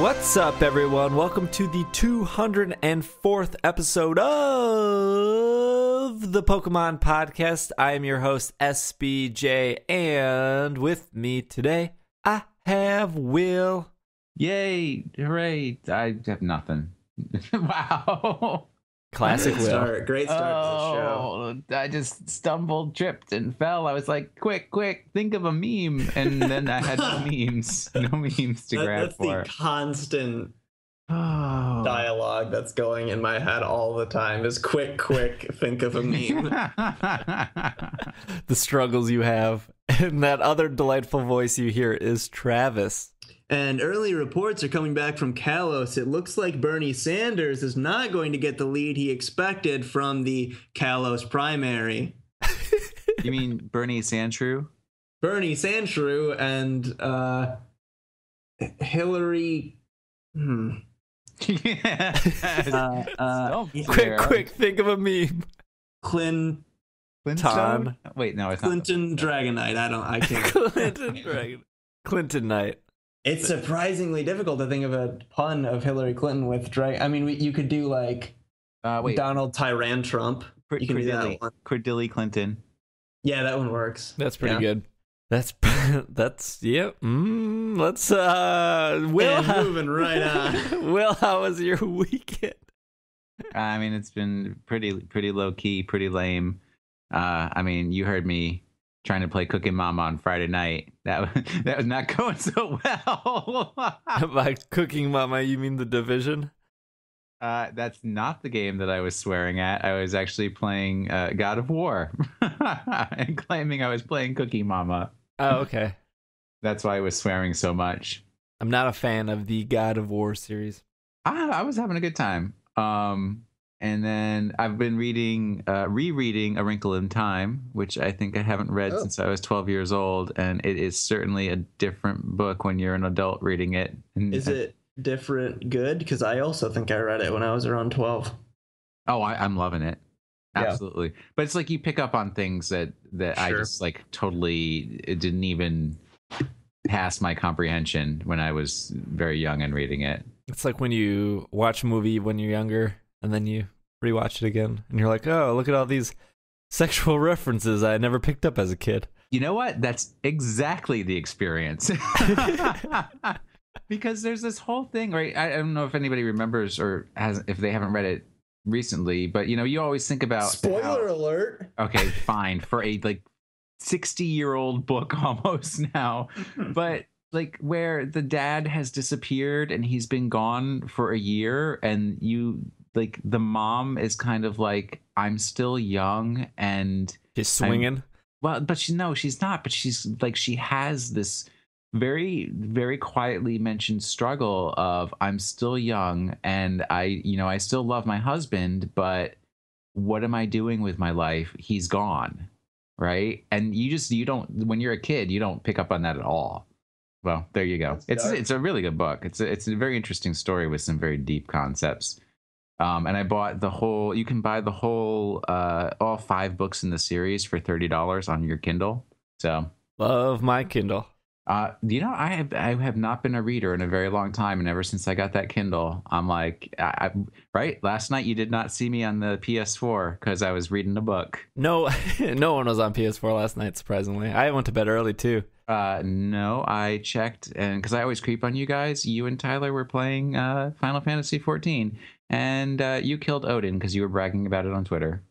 What's up, everyone? Welcome to the 204th episode of the Pokemon Podcast. I am your host, SBJ, and with me today, I have Will. Yay! Hooray! I have nothing. Wow. Classic Will. Great start to the show. I just stumbled, tripped, and fell. I was like, quick, think of a meme. And then I had no memes to grab that's for. That's the constant dialogue that's going in my head all the time is quick, think of a meme. The struggles you have. And that other delightful voice you hear is Travis. And early reports are coming back from Kalos. It looks like Bernie Sanders is not going to get the lead he expected from the Kalos primary. You mean Bernie Sandshrew? Bernie Sandshrew and Hillary... Quick, think of a meme. Clinton? Wait, no, it's Clinton not. Dragonite. I can't. Clinton Dragon. Clinton Knight. It's surprisingly difficult to think of a pun of Hillary Clinton with Dragon. I mean, you could do like Donald Tyran Trump. You can do that one. Cordilly Clinton. Yeah, that one works. That's pretty good. That's yeah. Let's Will, moving right on. Will, how was your weekend? I mean, it's been pretty low key, pretty lame. I mean, you heard me trying to play Cooking Mama on Friday night. That was not going so well. By Cooking Mama, you mean The Division? That's not the game that I was swearing at. I was actually playing God of War and claiming I was playing Cooking Mama. Oh, okay. That's why I was swearing so much. I'm not a fan of the God of War series. I was having a good time. And then I've been rereading A Wrinkle in Time, which I think I haven't read since I was 12 years old. And it is certainly a different book when you're an adult reading it. Is it different good? Because I also think I read it when I was around 12. Oh, I'm loving it. Absolutely. Yeah. But it's like you pick up on things that Sure. I just like totally it didn't even pass my comprehension when I was very young and reading it. It's like when you watch a movie when you're younger and then you rewatch it again and you're like, oh, look at all these sexual references I never picked up as a kid. You know what? That's exactly the experience. Because there's this whole thing, right? I don't know if anybody remembers or if they haven't read it recently, but you always think about spoiler alert. Okay, fine, for a like 60-year-old book almost now, but like where the dad has disappeared and he's been gone for a year, and like the mom is kind of like, I'm still young and she's swinging. But she's not. But she's like, she has this very, very quietly mentioned struggle of, I'm still young and I still love my husband, but what am I doing with my life? He's gone. Right. And you don't, when you're a kid, you don't pick up on that at all. Well, there you go. It's a really good book. It's a very interesting story with some very deep concepts. And I bought you can buy the whole, all 5 books in the series for $30 on your Kindle. So love my Kindle. I have not been a reader in a very long time, and ever since I got that Kindle, I'm like, right? Last night you did not see me on the PS4 because I was reading a book. No, no one was on PS4 last night. Surprisingly, I went to bed early too. No, I checked, and because I always creep on you guys, you and Tyler were playing Final Fantasy 14, and you killed Odin because you were bragging about it on Twitter.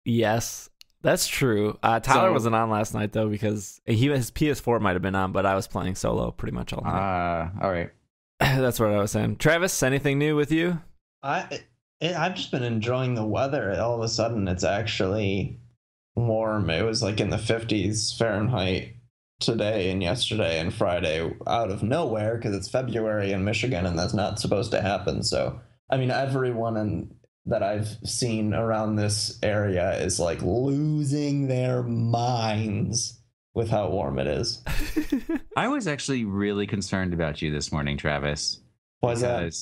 Yes. That's true. Tyler wasn't on last night, though, because his PS4 might have been on, but I was playing solo pretty much all night. All right. That's what I was saying. Travis, anything new with you? I've just been enjoying the weather. All of a sudden, it's actually warm. It was like in the 50s Fahrenheit today and yesterday and Friday out of nowhere because it's February in Michigan, and that's not supposed to happen. So, I mean, everyone that I've seen around this area is like losing their minds with how warm it is. I was actually really concerned about you this morning, Travis. Why is that?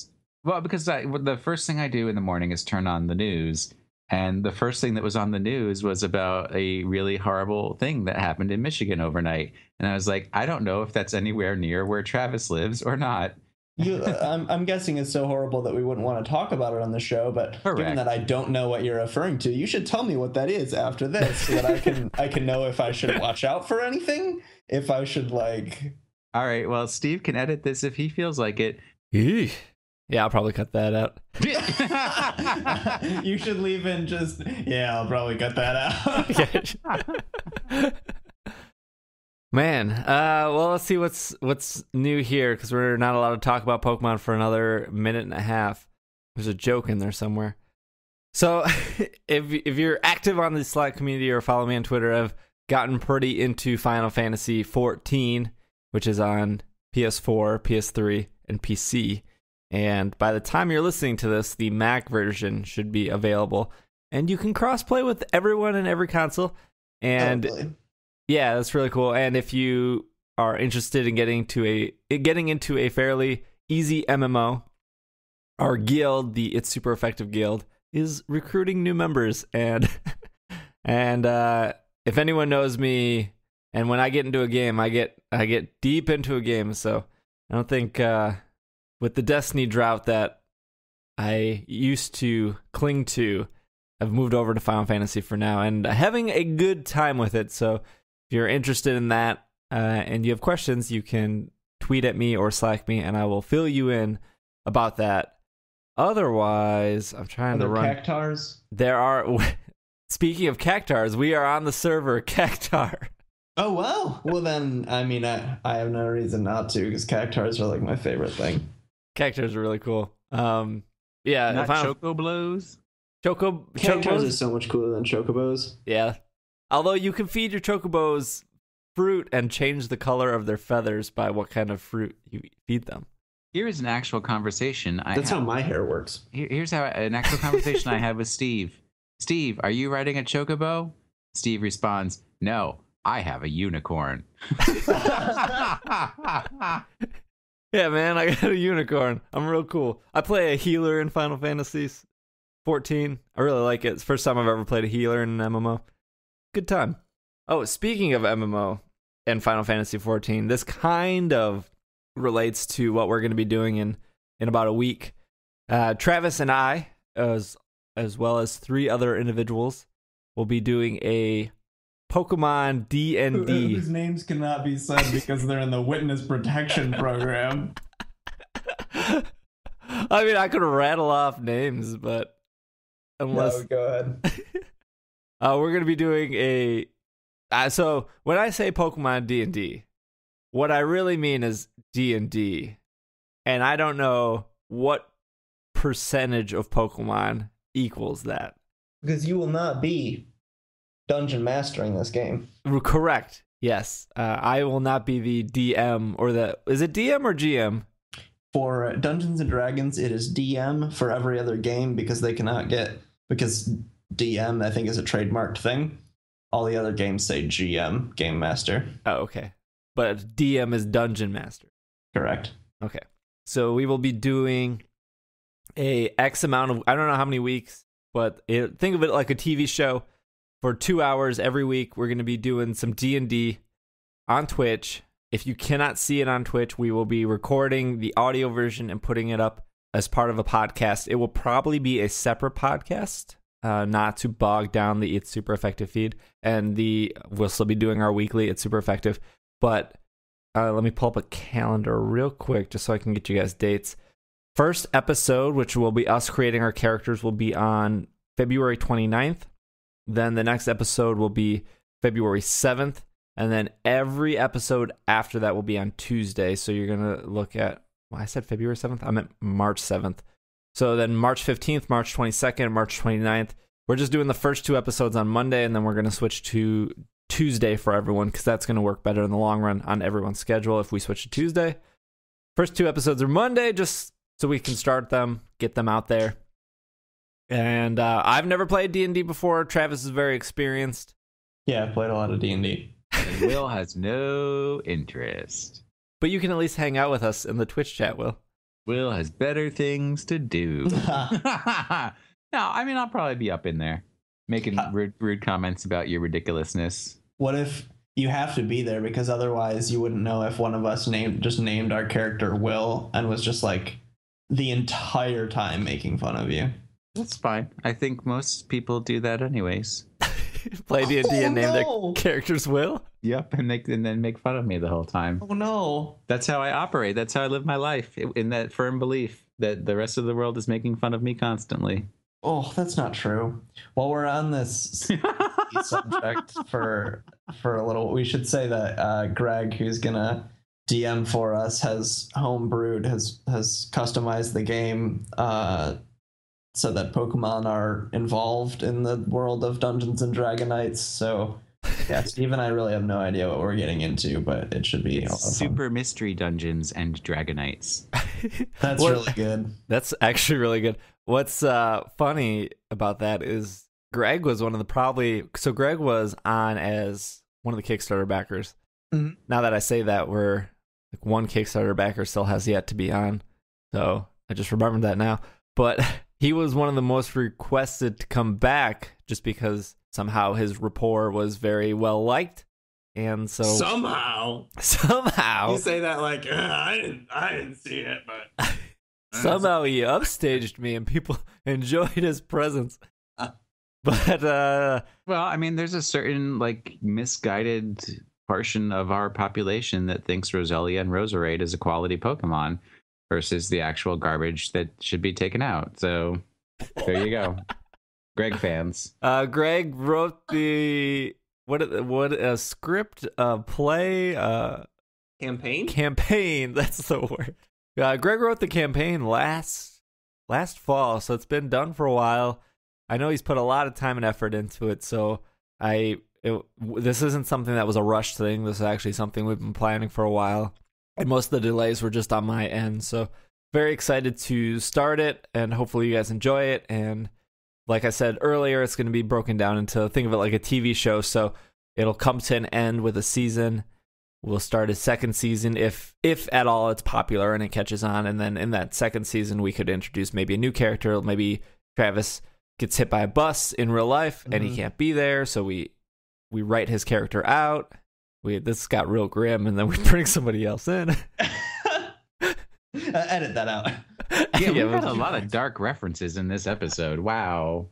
Well, because the first thing I do in the morning is turn on the news, and the first thing that was on the news was about a really horrible thing that happened in Michigan overnight. And I was like, I don't know if that's anywhere near where Travis lives or not. I'm guessing it's so horrible that we wouldn't want to talk about it on the show, but Correct. Given that I don't know what you're referring to, you should tell me what that is after this so that I can know if I should watch out for anything, if I should like. All right, well, Steve can edit this if he feels like it. Eesh. Yeah, I'll probably cut that out. You should leave in just, yeah, I'll probably cut that out. Man, well, let's see what's new here, because we're not allowed to talk about Pokemon for another minute and a half. There's a joke in there somewhere. So, if you're active on the Slack community or follow me on Twitter, I've gotten pretty into Final Fantasy 14, which is on PS4, PS3, and PC. And by the time you're listening to this, the Mac version should be available, and you can crossplay with everyone in every console. And yeah, that's really cool. And if you are interested in getting into a fairly easy MMO, our guild, the It's Super Effective Guild, is recruiting new members. And if anyone knows me, and when I get into a game, I get deep into a game. So I don't think with the Destiny drought that I used to cling to, I've moved over to Final Fantasy for now, and having a good time with it. So if you're interested in that and you have questions, you can tweet at me or Slack me, and I will fill you in about that. Otherwise, I'm trying to run. Cactars? There are. Speaking of Cactars, we are on the server Cactar. Oh, well. Well, then, I mean, I have no reason not to, because Cactars are like my favorite thing. Cactars are really cool. Yeah. Not Chocoblos? Cactars is so much cooler than Chocobos. Yeah. Although you can feed your Chocobos fruit and change the color of their feathers by what kind of fruit you feed them. Here is an actual conversation. That's how my hair works. Here's how an actual conversation I had with Steve. Steve, are you riding a Chocobo? Steve responds, no, I have a unicorn. Yeah, man, I got a unicorn. I'm real cool. I play a healer in Final Fantasy 14. I really like it. It's the first time I've ever played a healer in an MMO. Good time. Oh, speaking of MMO and Final Fantasy 14, this kind of relates to what we're going to be doing in about a week. Travis and I, as well as 3 other individuals, will be doing a Pokemon D&D. Whose names cannot be said because they're in the witness protection program. I mean, I could rattle off names, but unless... No, go ahead. We're going to be doing a... so, when I say Pokemon D&D, what I really mean is D&D. And I don't know what percentage of Pokemon equals that. Because you will not be dungeon mastering this game. Correct. Yes. I will not be the DM or the... Is it DM or GM? For Dungeons and Dragons, it is DM for every other game because they cannot get... Because DM, I think, is a trademarked thing. All the other games say GM, Game Master. Oh, okay. But DM is Dungeon Master. Correct. Okay. So we will be doing a X amount of... I don't know how many weeks, but think of it like a TV show. For 2 hours every week, we're going to be doing some D&D on Twitch. If you cannot see it on Twitch, we will be recording the audio version and putting it up as part of a podcast. It will probably be a separate podcast, not to bog down the It's Super Effective feed. And we'll still be doing our weekly It's Super Effective. But let me pull up a calendar real quick just so I can get you guys dates. First episode, which will be us creating our characters, will be on February 29th. Then the next episode will be February 7th. And then every episode after that will be on Tuesday. So you're going to look at... Well, I said February 7th? I meant March 7th. So then March 15th, March 22nd, March 29th. We're just doing the first 2 episodes on Monday. And then we're going to switch to Tuesday for everyone, because that's going to work better in the long run on everyone's schedule if we switch to Tuesday. First 2 episodes are Monday, just so we can start them, get them out there. And I've never played D&D before. Travis is very experienced. Yeah, I've played a lot of D&D. And Will has no interest. But you can at least hang out with us in the Twitch chat, Will. Will has better things to do. No, I mean, I'll probably be up in there making rude comments about your ridiculousness. What if you have to be there because otherwise you wouldn't know if one of us named our character Will and was just like the entire time making fun of you. That's fine. I think most people do that anyways. Play D&D and name their characters Will? Yep, and then make fun of me the whole time. Oh no. That's how I operate. That's how I live my life, in that firm belief that the rest of the world is making fun of me constantly. Oh, that's not true. While we're on this subject for a little, we should say that Greg, who's gonna DM for us, has homebrewed, has customized the game so that Pokemon are involved in the world of Dungeons and Dragonites. So yeah, Steve and I really have no idea what we're getting into, but it should be super mystery Dungeons and Dragonites. That's really good. That's actually really good. What's funny about that is Greg was one of the Greg was on as one of the Kickstarter backers. Mm-hmm. Now that I say that, we're like one Kickstarter backer still has yet to be on. So I just remembered that now. But he was one of the most requested to come back just because somehow his rapport was very well liked. And so somehow you say that like I didn't see it, but somehow he upstaged me and people enjoyed his presence. But well, I mean, there's a certain like misguided portion of our population that thinks Roselia and Roserade is a quality Pokemon versus the actual garbage that should be taken out. So there you go. Greg fans. Greg wrote the what a script play campaign. That's the word. Greg wrote the campaign last fall, so it's been done for a while. I know he's put a lot of time and effort into it, so this isn't something that was a rush thing. This is actually something we've been planning for a while, and most of the delays were just on my end. So very excited to start it, and hopefully you guys enjoy it. And like I said earlier, it's going to be broken down into, think of it like a TV show, so it'll come to an end with a season. We'll start a second season if at all it's popular and it catches on, and then in that second season we could introduce maybe a new character. Maybe Travis gets hit by a bus in real life and he can't be there, so we write his character out. This got real grim, and then we bring somebody else in. Edit that out. Yeah, we've had a lot of dark references in this episode. Wow.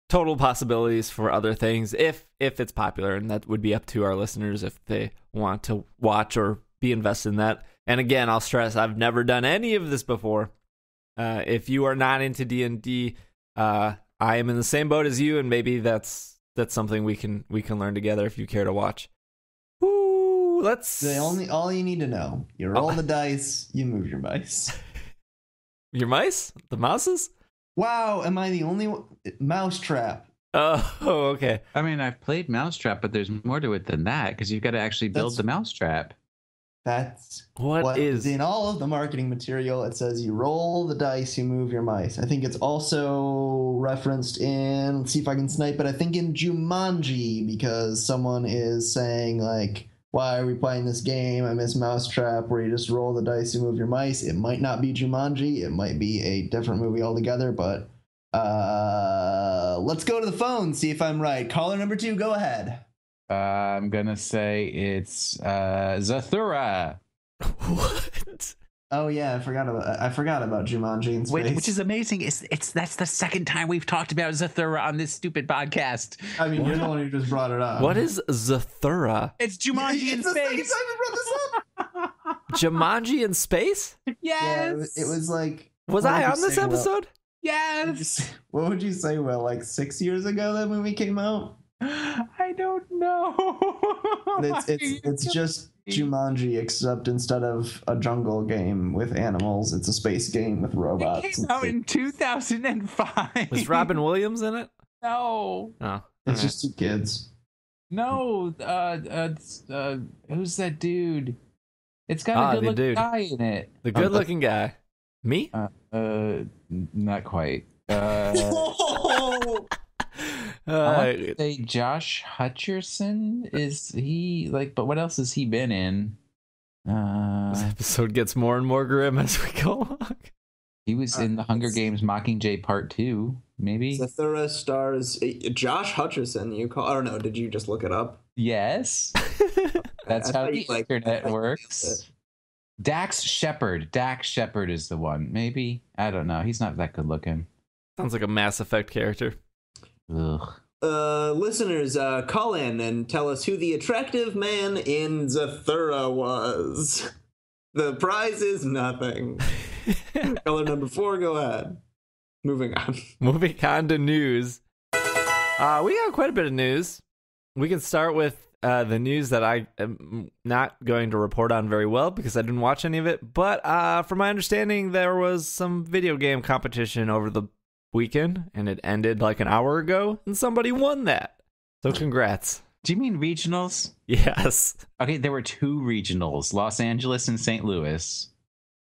Total possibilities for other things if it's popular, and that would be up to our listeners if they want to watch or be invested in that. And again, I'll stress, I've never done any of this before. If you are not into D&D, I am in the same boat as you, and maybe that's something we can learn together if you care to watch. Ooh, all you need to know. You roll the dice, you move your mice. Your mice? The mouses? Wow, am I the only Mousetrap? Oh, okay. I mean, I've played Mousetrap, but there's more to it than that, because you've got to actually build the Mousetrap. That's what is in all of the marketing material. It says you roll the dice, you move your mice. I think it's also referenced in, let's see if I can snipe it, I think in Jumanji, because someone is saying like, why are we playing this game? I miss Mousetrap, where you just roll the dice, you move your mice. It might not be Jumanji. It might be a different movie altogether, but let's go to the phone, see if I'm right. Caller number 2, go ahead. I'm going to say it's Zathura. What? Oh yeah, I forgot about Jumanji in space. Which is amazing. That's the second time we've talked about Zathura on this stupid podcast. I mean, you're the one who just brought it up. What is Zathura? It's Jumanji in space. The second time we brought this up. Jumanji in space? Yes. Yeah, it was like. Was I on this episode? Yes. What would you say? Well, like 6 years ago that movie came out. I don't know. But it's just Jumanji, except instead of a jungle game with animals, it's a space game with robots. It came out in 2005. Was Robin Williams in it? No. Oh, it's just 2 kids. No. Who's that dude? It's got a good-looking guy in it. The good-looking guy. Me? Not quite. I want to say Josh Hutcherson. Is he like? But what else has he been in? This episode gets more and more grim as we go along. He was in the Hunger Games Mockingjay Part 2, maybe. Zathura stars Josh Hutcherson. You call? I don't know. Did you just look it up? Yes. That's how the internet works. Dax Shepard. Dax Shepard is the one. Maybe. I don't know. He's not that good looking. Sounds like a Mass Effect character. Ugh. Listeners, call in and tell us who the attractive man in Zathura was. The prize is nothing. Color number 4, go ahead. Moving on. Moving on to news. We got quite a bit of news. We can start with the news that I am not going to report on very well because I didn't watch any of it. But from my understanding, there was some video game competition over the weekend, and it ended like an hour ago, and somebody won that. So congrats. Do you mean regionals? Yes. Okay, there were 2 regionals, Los Angeles and St. Louis.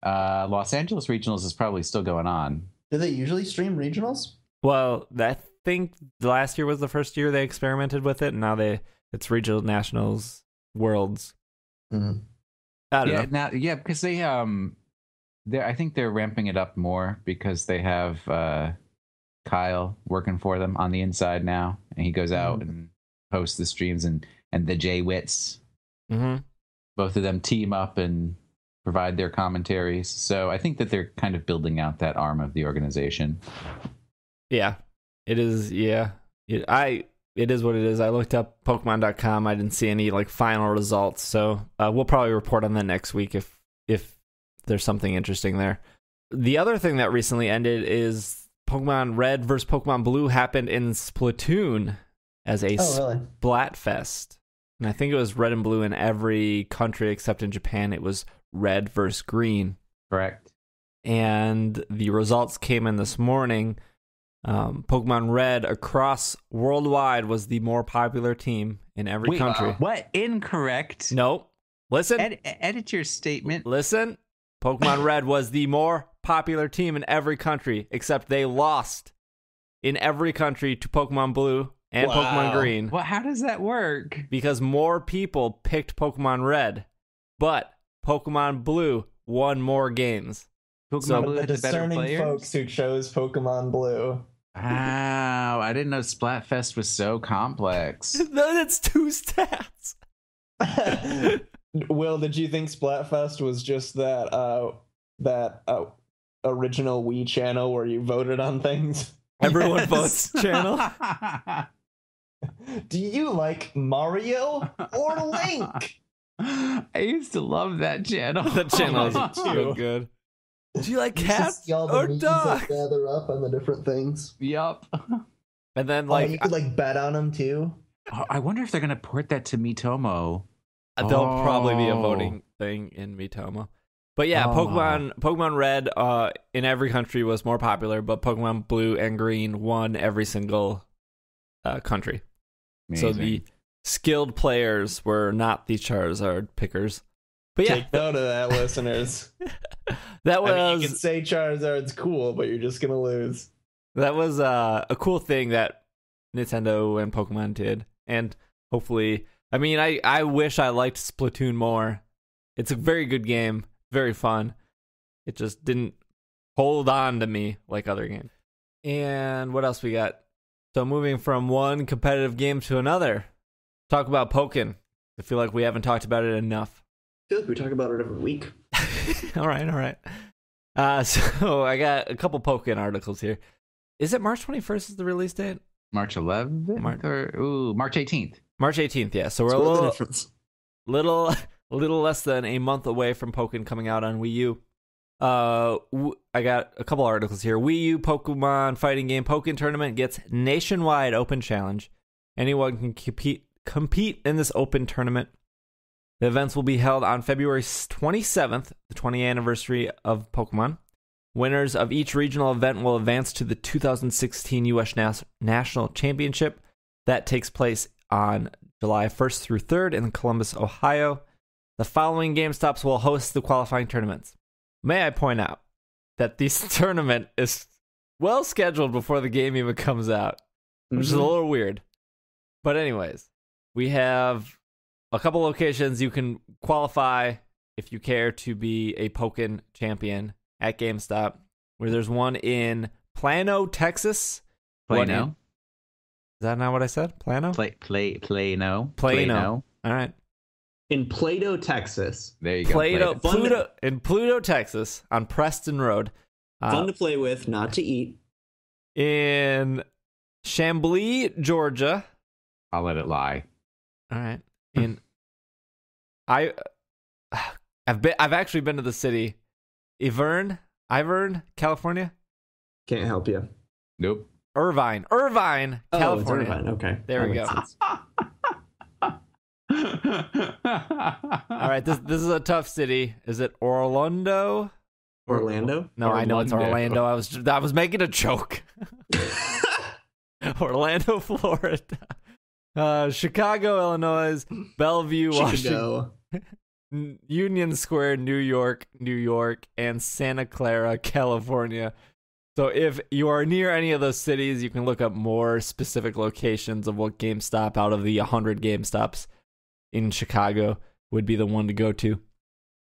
Los Angeles regionals is probably still going on. Do they usually stream regionals? Well, I think last year was the first year they experimented with it, and now it's regional, nationals, worlds. Mm-hmm. I don't know. Now, because they I think they're ramping it up more because they have Kyle working for them on the inside now, and he goes out and posts the streams, and the J-Wits, both of them team up and provide their commentaries. So I think that they're kind of building out that arm of the organization. Yeah, it is. Yeah, it is what it is. I looked up Pokemon.com. I didn't see any like final results, so we'll probably report on that next week if there's something interesting there. The other thing that recently ended is Pokemon Red versus Pokemon Blue happened in Splatoon as a Splatfest. And I think it was red and blue in every country except in Japan. It was red versus green. Correct. And the results came in this morning. Pokemon Red across worldwide was the more popular team in every country. What? Incorrect. Nope. Listen. Edit your statement. Listen. Pokemon Red was the more popular team in every country, except they lost in every country to Pokemon Blue and Pokemon Green. Well, how does that work? Because more people picked Pokemon Red, but Pokemon Blue won more games. Pokemon Blue the had the better discerning players? folks who chose Pokemon Blue. Wow, I didn't know Splatfest was so complex. No, that's 2 stats. Will, did you think Splatfest was just that original Wii channel where you voted on things? Everyone votes channel. Do you like Mario or Link? I used to love that channel. That channel is so good. Do you like cats or dogs? Gather up on the different things. Yup. And then you could like bet on them too. I wonder if they're gonna port that to Miitomo. There'll probably be a voting thing in Miitomo. But yeah, Pokemon Red in every country was more popular, but Pokemon Blue and Green won every single country. Amazing. So the skilled players were not the Charizard pickers. But yeah, take note of that, listeners. That was. I mean, you can say Charizard's cool, but you're just gonna lose. That was a cool thing that Nintendo and Pokemon did, and hopefully, I mean, I wish I liked Splatoon more. It's a very good game, very fun. It just didn't hold on to me like other games. And what else we got? So moving from one competitive game to another, talk about Pokkén. I feel like we haven't talked about it enough. I feel like we talk about it every week. all right. So I got a couple Pokkén articles here. Is it March 21st is the release date? March 11th? March 18th. March 18th, yeah. So we're a little less than a month away from Pokkén coming out on Wii U. I got a couple articles here. Wii U Pokemon fighting game Pokkén Tournament gets nationwide open challenge. Anyone can compete in this open tournament. The events will be held on February 27th, the 20th anniversary of Pokemon. Winners of each regional event will advance to the 2016 U.S. National Championship. That takes place on July 1st through 3rd in Columbus, Ohio. The following GameStops will host the qualifying tournaments. May I point out that this tournament is well scheduled before the game even comes out, which is a little weird. But anyways, we have a couple locations you can qualify if you care to be a Pokkén champion at GameStop, where there's one in Plano, Texas. Plano? that not what I said? Plano? Plano. Plano. All right. In Plato, Texas. There you go. In Pluto, Texas, on Preston Road. Fun to play with, not to eat. In Chamblee, Georgia. I'll let it lie. All right. I've actually been to the city. Iverne, California. Can't help you. Nope. Irvine, California. It's Irvine. Okay. There we go. All right, this is a tough city. Is it Orlando? Orlando? No, I know it's Orlando. I was making a joke. Orlando, Florida. Chicago, Illinois. Bellevue, Washington. Union Square, New York, and Santa Clara, California. So if you are near any of those cities, you can look up more specific locations of what GameStop out of the 100 GameStops in Chicago would be the one to go to.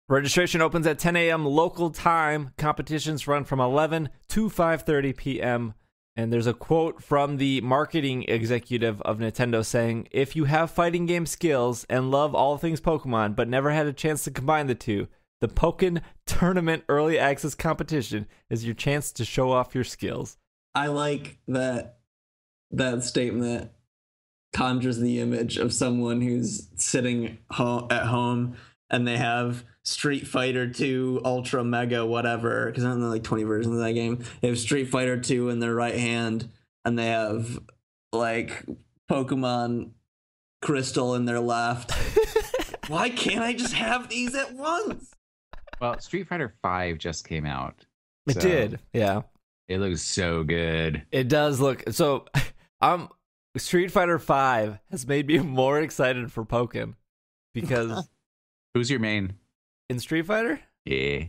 Registration opens at 10 a.m. local time. Competitions run from 11 to 5:30 p.m. And there's a quote from the marketing executive of Nintendo saying, "If you have fighting game skills and love all things Pokemon, but never had a chance to combine the two, the Pokkén Tournament Early Access Competition is your chance to show off your skills." I like that statement conjures the image of someone who's sitting at home and they have Street Fighter 2 Ultra Mega whatever, because I don't know, like 20 versions of that game. They have Street Fighter 2 in their right hand and they have like Pokemon Crystal in their left. Why can't I just have these at once? Well, Street Fighter 5 just came out. It did, yeah. It looks so good. It does look so. Street Fighter 5 has made me more excited for Pokkén because who's your main in Street Fighter? Yeah.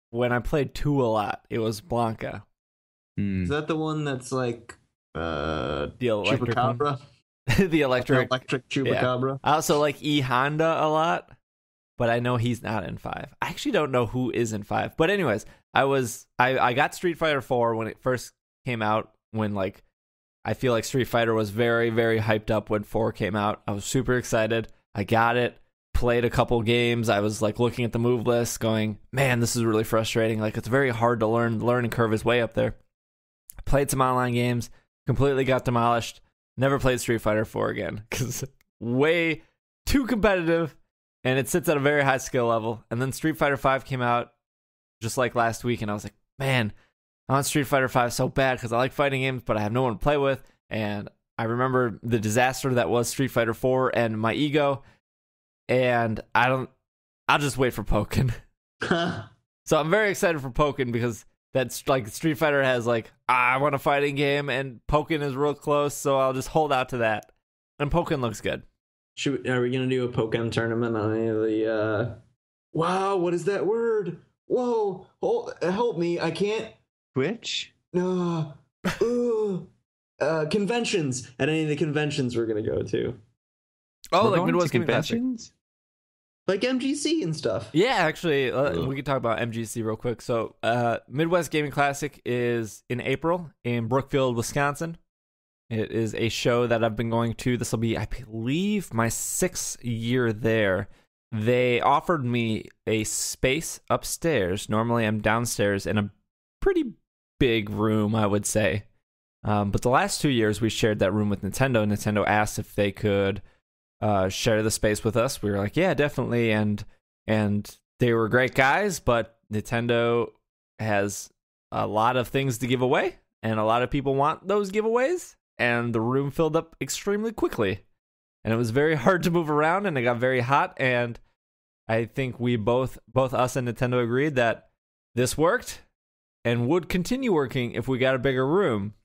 When I played 2 a lot, it was Blanca. Is that the one that's like the electric Chupacabra? The electric Chupacabra. Yeah. I also like E Honda a lot, but I know he's not in 5. I actually don't know who is in 5. But anyways, I got Street Fighter 4 when it first came out, when like I feel like Street Fighter was very, very hyped up when 4 came out. I was super excited. I got it, played a couple games. I was like looking at the move list going, man, this is really frustrating. Like it's very hard to learn. The learning curve is way up there. Played some online games, completely got demolished. Never played Street Fighter 4 again because way too competitive and it sits at a very high skill level. And then Street Fighter 5 came out just like last week and I was like, man, I want Street Fighter 5 so bad because I like fighting games, but I have no one to play with. And I remember the disaster that was Street Fighter 4 and my ego. And I'll just wait for Pokkén. So I'm very excited for Pokkén because that's like Street Fighter has like, I want a fighting game and Pokkén is real close. So I'll just hold out to that. And Pokkén looks good. Are we going to do a Pokkén tournament on any of the, wow, what is that word? Whoa, help me. I can't. Twitch? No. Conventions. At any of the conventions we're going to go to. Oh, like Midwest conventions? Like MGC and stuff. Yeah, actually, we can talk about MGC real quick. So, Midwest Gaming Classic is in April in Brookfield, Wisconsin. It is a show that I've been going to. This will be, I believe, my 6th year there. They offered me a space upstairs. Normally, I'm downstairs in a pretty big room, I would say. But the last 2 years, we shared that room with Nintendo. Nintendo asked if they could share the space with us. We were like, yeah, definitely. And they were great guys, but Nintendo has a lot of things to give away, and a lot of people want those giveaways. And the room filled up extremely quickly, and it was very hard to move around, and it got very hot. And I think we both us and Nintendo agreed that this worked and would continue working if we got a bigger room.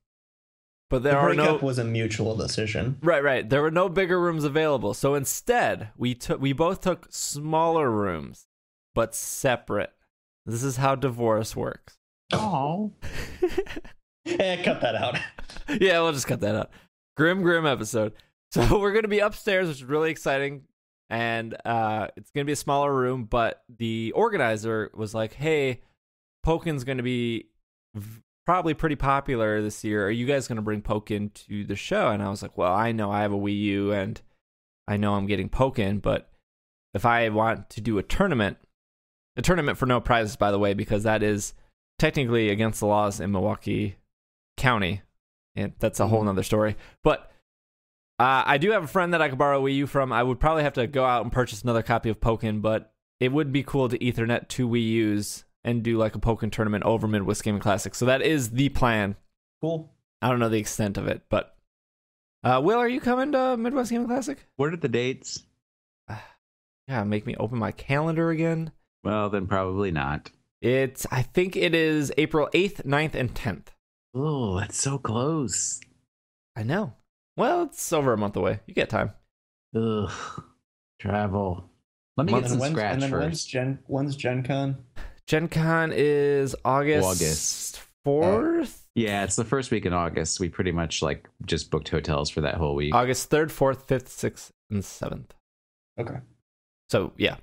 But the breakup was a mutual decision. Right. There were no bigger rooms available. So instead, we both took smaller rooms, but separate. This is how divorce works. Oh. Cut that out. Yeah, we'll just cut that out. Grim episode. So we're going to be upstairs, which is really exciting. And it's going to be a smaller room, but the organizer was like, hey, Pokkén's going to be probably pretty popular this year. Are you guys going to bring Pokkén to the show? And I was like, well, I know I have a Wii U and I know I'm getting Pokkén, but if I want to do a tournament for no prizes, by the way, because that is technically against the laws in Milwaukee County, and that's a whole nother story. But I do have a friend that I could borrow a Wii U from. I would probably have to go out and purchase another copy of Pokkén, but it would be cool to Ethernet 2 Wii U's and do like a Pokkén tournament over Midwest Gaming Classic. So that is the plan. Cool. I don't know the extent of it, but Will, are you coming to Midwest Gaming Classic? What are the dates? Yeah, make me open my calendar again. Well, then probably not. I think it is April 8th, 9th, and 10th. Oh, that's so close. I know. Well, it's over a month away. You get time. Ugh. Travel. Let me get some scratch first. When's Gencon? Gencon is August 4th? Yeah, it's the first week in August. We pretty much like just booked hotels for that whole week. August 3rd, 4th, 5th, 6th, and 7th. Okay. So, yeah.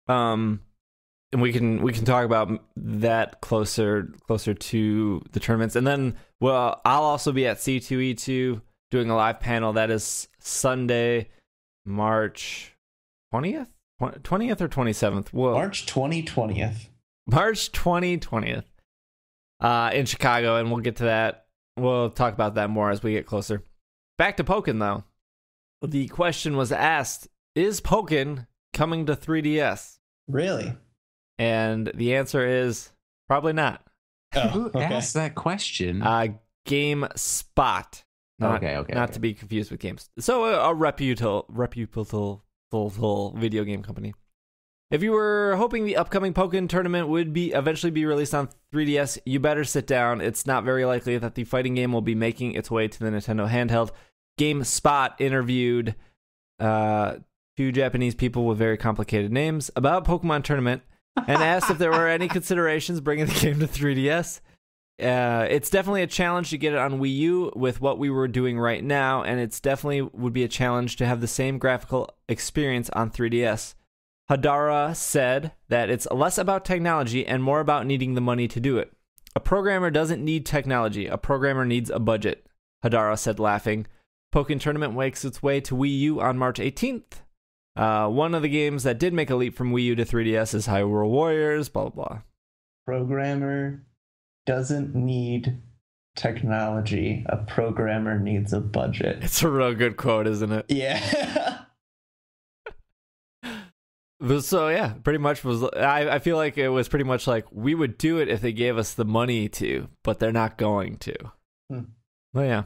And we can talk about that closer to the tournaments. And then, well, I'll also be at C2E2 doing a live panel. That is Sunday, March 20th? 20th or 27th? Whoa. March 2020th. March 2020th. In Chicago, and we'll get to that. We'll talk about that more as we get closer. Back to Pokkén, though. The question was asked, is Pokkén coming to 3DS? Really? And the answer is probably not. Oh, Who okay. asked that question? GameSpot. Not to be confused with Games. So a reputable video game company. If you were hoping the upcoming Pokkén Tournament would eventually be released on 3DS, you better sit down. It's not very likely that the fighting game will be making its way to the Nintendo handheld. GameSpot interviewed two Japanese people with very complicated names about Pokkén Tournament and asked if there were any considerations bringing the game to 3DS. It's definitely a challenge to get it on Wii U with what we were doing right now, and it's definitely would be a challenge to have the same graphical experience on 3DS. Hadara said that it's less about technology and more about needing the money to do it. A programmer doesn't need technology. A programmer needs a budget, Hadara said, laughing. Pokkén Tournament makes its way to Wii U on March 18th. One of the games that did make a leap from Wii U to 3DS is Hyrule Warriors, blah, blah, blah. Programmer doesn't need technology. A programmer needs a budget. It's a real good quote, isn't it? Yeah. So yeah, pretty much was. I feel like it was pretty much like we would do it if they gave us the money to, but they're not going to. Well, yeah.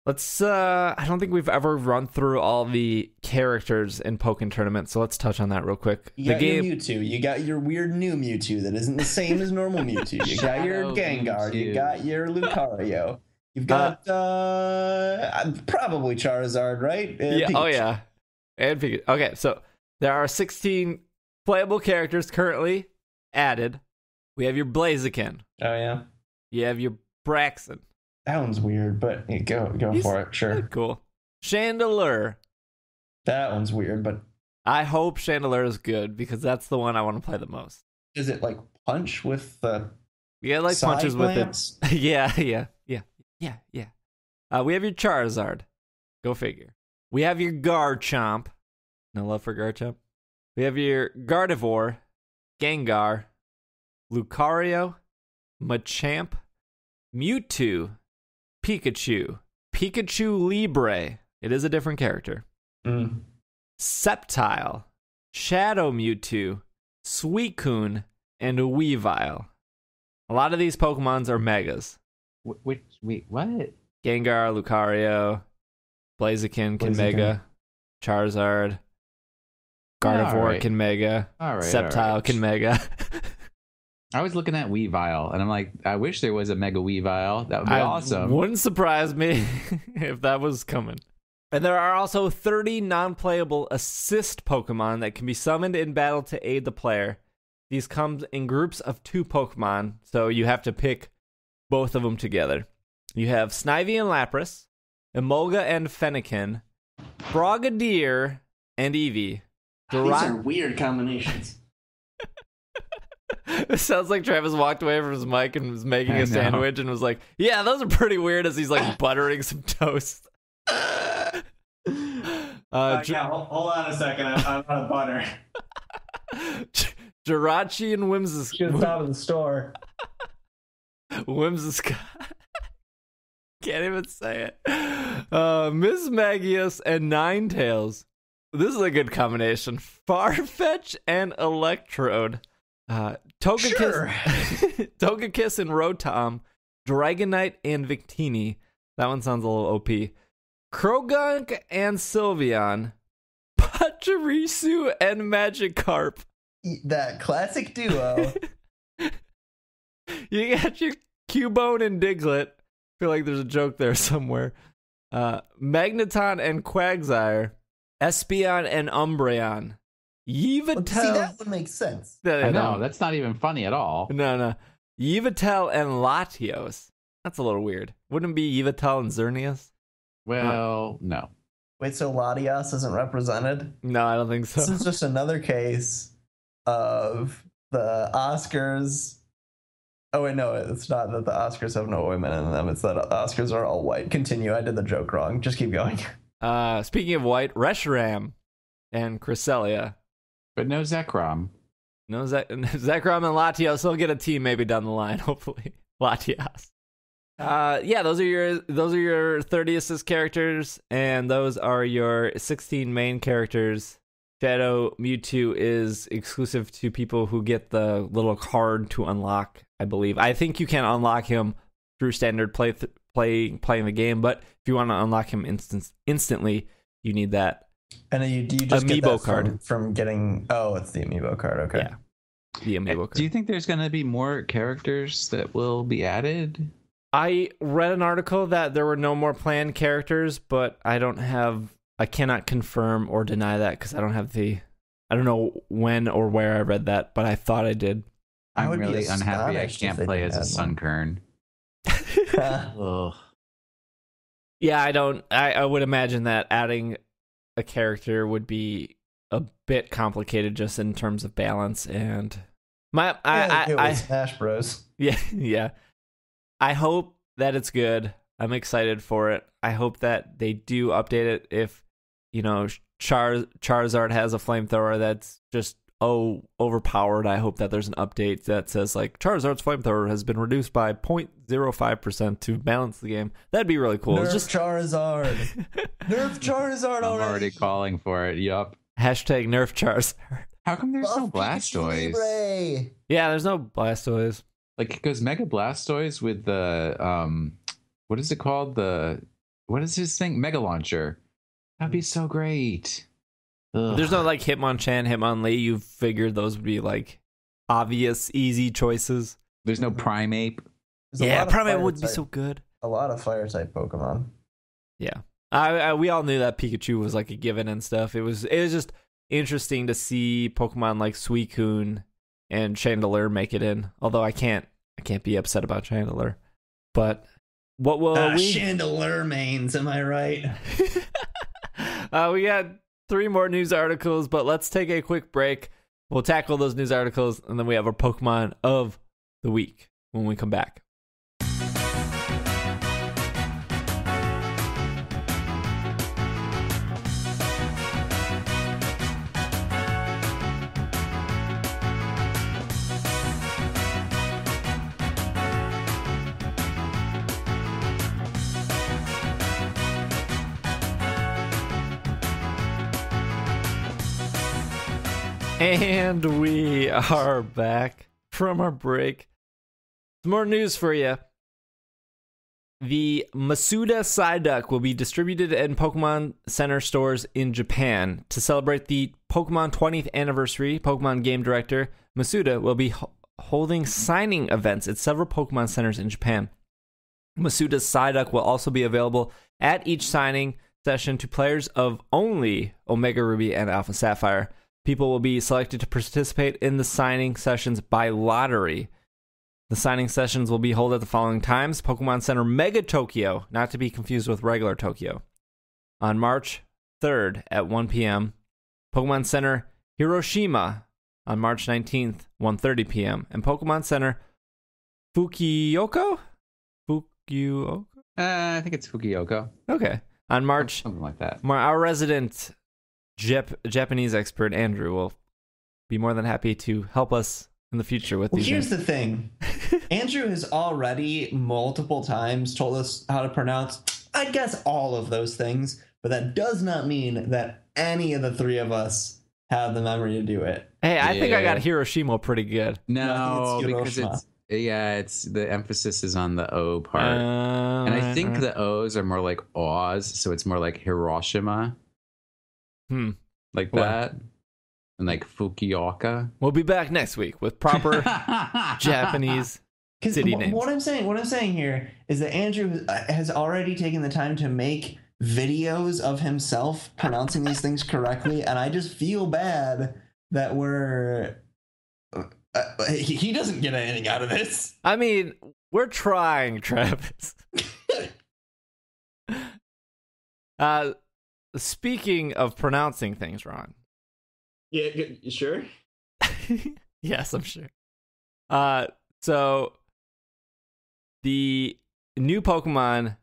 Let's. I don't think we've ever run through all the characters in Pokkén Tournament, so let's touch on that real quick. You got your Mewtwo. You got your weird new Mewtwo that isn't the same as normal Mewtwo. You got your Gengar. You got your Lucario. You've got probably Charizard, right? Yeah. Pikachu. Oh yeah. And Pikachu. Okay, so there are 16 playable characters currently added. We have your Blaziken. Oh yeah. You have your Braxton. That one's weird, but go for it. Sure. Cool. Chandelure. That one's weird, but I hope Chandelure is good because that's the one I want to play the most. is it like punch with the? Yeah, like side punches glance? with it. Yeah. We have your Charizard. Go figure. We have your Garchomp. No love for Garchomp. We have your Gardevoir, Gengar, Lucario, Machamp, Mewtwo, Pikachu, Pikachu Libre. It is a different character. Sceptile, Shadow Mewtwo, Suicune, and Weavile. A lot of these Pokemons are megas. Wait, what? Gengar, Lucario, Blaziken can mega, Charizard, Gardevoir can mega, Sceptile can mega. I was looking at Weavile, and I'm like, I wish there was a Mega Weavile. That would be awesome. Wouldn't surprise me if that was coming. And there are also 30 non-playable assist Pokemon that can be summoned in battle to aid the player. These come in groups of 2 Pokemon, so you have to pick both of them together. You have Snivy and Lapras, Emolga and Fennekin, Frogadier and Eevee. These are weird combinations. It sounds like Travis walked away from his mic and was making a sandwich and was like, yeah, those are pretty weird, as he's like buttering some toast. Yeah, hold on a second. I'm out of butter. Jirachi and Whimsical. Should have stopped at the store. Whimsical. Can't even say it. Miss Magius and Ninetales. This is a good combination. Farfetch and Electrode. Togekiss, Sure. Togekiss and Rotom. Dragonite and Victini. That one sounds a little OP. Krogunk and Sylveon. Pachirisu and Magikarp. That classic duo. You got your Cubone and Diglett. I feel like there's a joke there somewhere. Magneton and Quagsire. Espeon and Umbreon. Yveltal. See, that would make sense. I know, that's not even funny at all. No. Yveltal and Latios. That's a little weird. Wouldn't it be Yveltal and Xerneas? Well, no. Wait, so Latias isn't represented? No, I don't think so. This is just another case of the Oscars. Oh, wait, no, it's not that the Oscars have no women in them. It's that Oscars are all white. Continue. I did the joke wrong. Just keep going. Speaking of white, Reshiram and Cresselia. But no Zekrom. No, Zekrom and Latios. They'll get a team maybe down the line, hopefully. Latias. Yeah, those are your 30 assist characters, and those are your 16 main characters. Shadow Mewtwo is exclusive to people who get the little card to unlock, I believe. I think you can unlock him through standard playing the game, but if you want to unlock him instantly, you need that. And do you just Amiibo get that card from getting? Oh, it's the Amiibo card. Okay. Yeah, the Amiibo card. Do you think there's going to be more characters that will be added? I read an article that there were no more planned characters, but I cannot confirm or deny that because I don't know when or where I read that, but I thought I did. I'm really unhappy I can't play as a Sunkern. Ugh. Yeah, I would imagine that adding a character would be a bit complicated just in terms of balance and I Smash Bros. Yeah. I hope that it's good. I'm excited for it. I hope that they do update it if, Charizard has a flamethrower that's just overpowered. I hope that there's an update that says like Charizard's flamethrower has been reduced by 0.05% to balance the game. That'd be really cool. Nerf Just Charizard. Nerf Charizard already. I'm already calling for it. Yup. Hashtag Nerf Charizard. How come there's no Blastoise? Yeah, there's no Blastoise. Like, because Mega Blastoise with the what is it called? What is his thing? Mega Launcher. That'd be so great. Ugh. There's no like Hitmonchan, Hitmonlee. You figured those would be like obvious, easy choices. There's no Primeape. Yeah, Primeape would be so good. A lot of fire type Pokemon. Yeah, we all knew that Pikachu was like a given and stuff. It was just interesting to see Pokemon like Suicune and Chandelure make it in. Although I can't be upset about Chandelure. But what will we? Chandelure mains, am I right? We got 3 more news articles, but let's take a quick break. We'll tackle those news articles, and then we have our Pokemon of the week when we come back. And we are back from our break. Some more news for you. The Masuda Psyduck will be distributed in Pokemon Center stores in Japan. To celebrate the Pokemon 20th anniversary, Pokemon Game Director Masuda will be holding signing events at several Pokemon Centers in Japan. Masuda's Psyduck will also be available at each signing session to players of only Omega Ruby and Alpha Sapphire. People will be selected to participate in the signing sessions by lottery. The signing sessions will be held at the following times: Pokemon Center Mega Tokyo, not to be confused with regular Tokyo, on March 3rd at 1 p.m. Pokemon Center Hiroshima on March 19th, 1:30 p.m. And Pokemon Center, Fukuoka? I think it's Fukuoka. Okay. On March, something like that. Our resident Japanese expert, Andrew, will be more than happy to help us in the future with these. Here's the thing. Andrew has already multiple times told us how to pronounce, I guess, all of those things, but that does not mean that any of the three of us have the memory to do it. Hey, I think I got Hiroshima pretty good. No, because it's the emphasis is on the O part. And I think the O's are more like O's, so it's more like Hiroshima. Like that. And like Fukuoka. We'll be back next week with proper Japanese city names. What I'm saying here is that Andrew has already taken the time to make videos of himself pronouncing these things correctly, and I just feel bad that he doesn't get anything out of this. I mean, we're trying, Travis. Speaking of pronouncing things wrong. Yeah, you sure? Yes, I'm sure. So the new Pokemon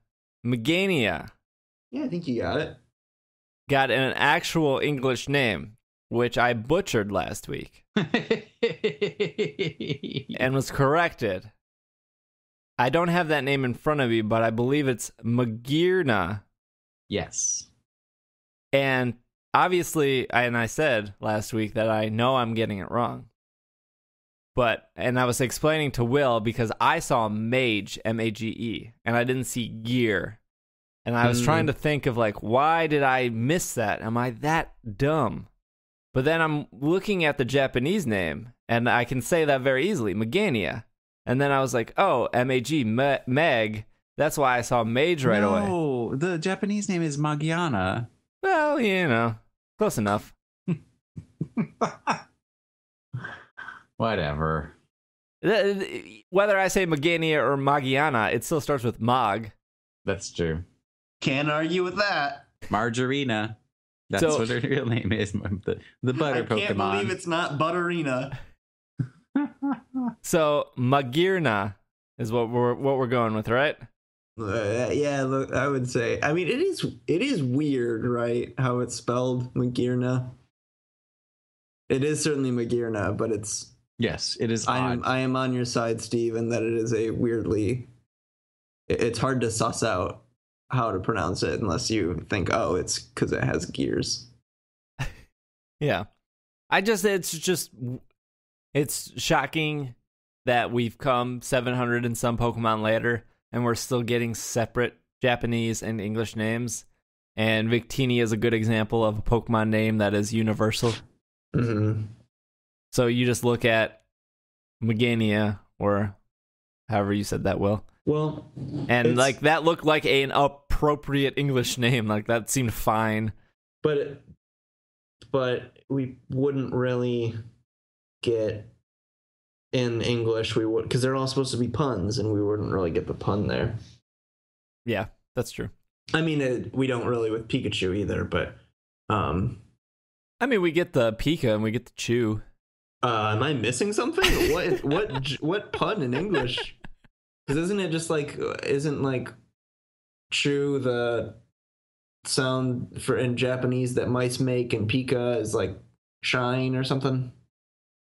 Magearna. Yeah, I think you got it. Got an actual English name, which I butchered last week. And was corrected. I don't have that name in front of me, but I believe it's Magearna. Yes. And obviously, I said last week that I know I'm getting it wrong. And I was explaining to Will because I saw Mage, Mage, and I didn't see Gear. And I was trying to think of like, why did I miss that? Am I that dumb? But then I'm looking at the Japanese name, and I can say that very easily, Magearna. And then I was like, oh, M-A-G, Meg. That's why I saw Mage right away. No, the Japanese name is Magearna. Well, close enough. Whatever. Whether I say Magearna or Magearna, it still starts with Mag. That's true. Can't argue with that. Margarina. That's what her real name is. The butter Pokemon. I can't believe it's not Butterina. So Magearna is what we're going with, right? Yeah, look, I would say. I mean, it is weird, right? How it's spelled, Magearna. It is certainly Magearna, but it's yes, it is. I am on your side, Steve, and that it is a weirdly. It's hard to suss out how to pronounce it unless you think, oh, it's because it has gears. Yeah, it's shocking that we've come 700 and some Pokemon later, and we're still getting separate Japanese and English names. And Victini is a good example of a Pokemon name that is universal. Mm-hmm. So you just look at Magearna, or however you said that, Will. Well, and like that looked like an appropriate English name. Like that seemed fine. But we wouldn't really get in English. We would, because they're all supposed to be puns, and we wouldn't really get the pun there. Yeah, that's true. I mean, we don't really with Pikachu either, but I mean, we get the Pika and we get the Chew. Am I missing something? What pun in English? Because isn't like Chew the sound for in Japanese that mice make, and Pika is like shine or something?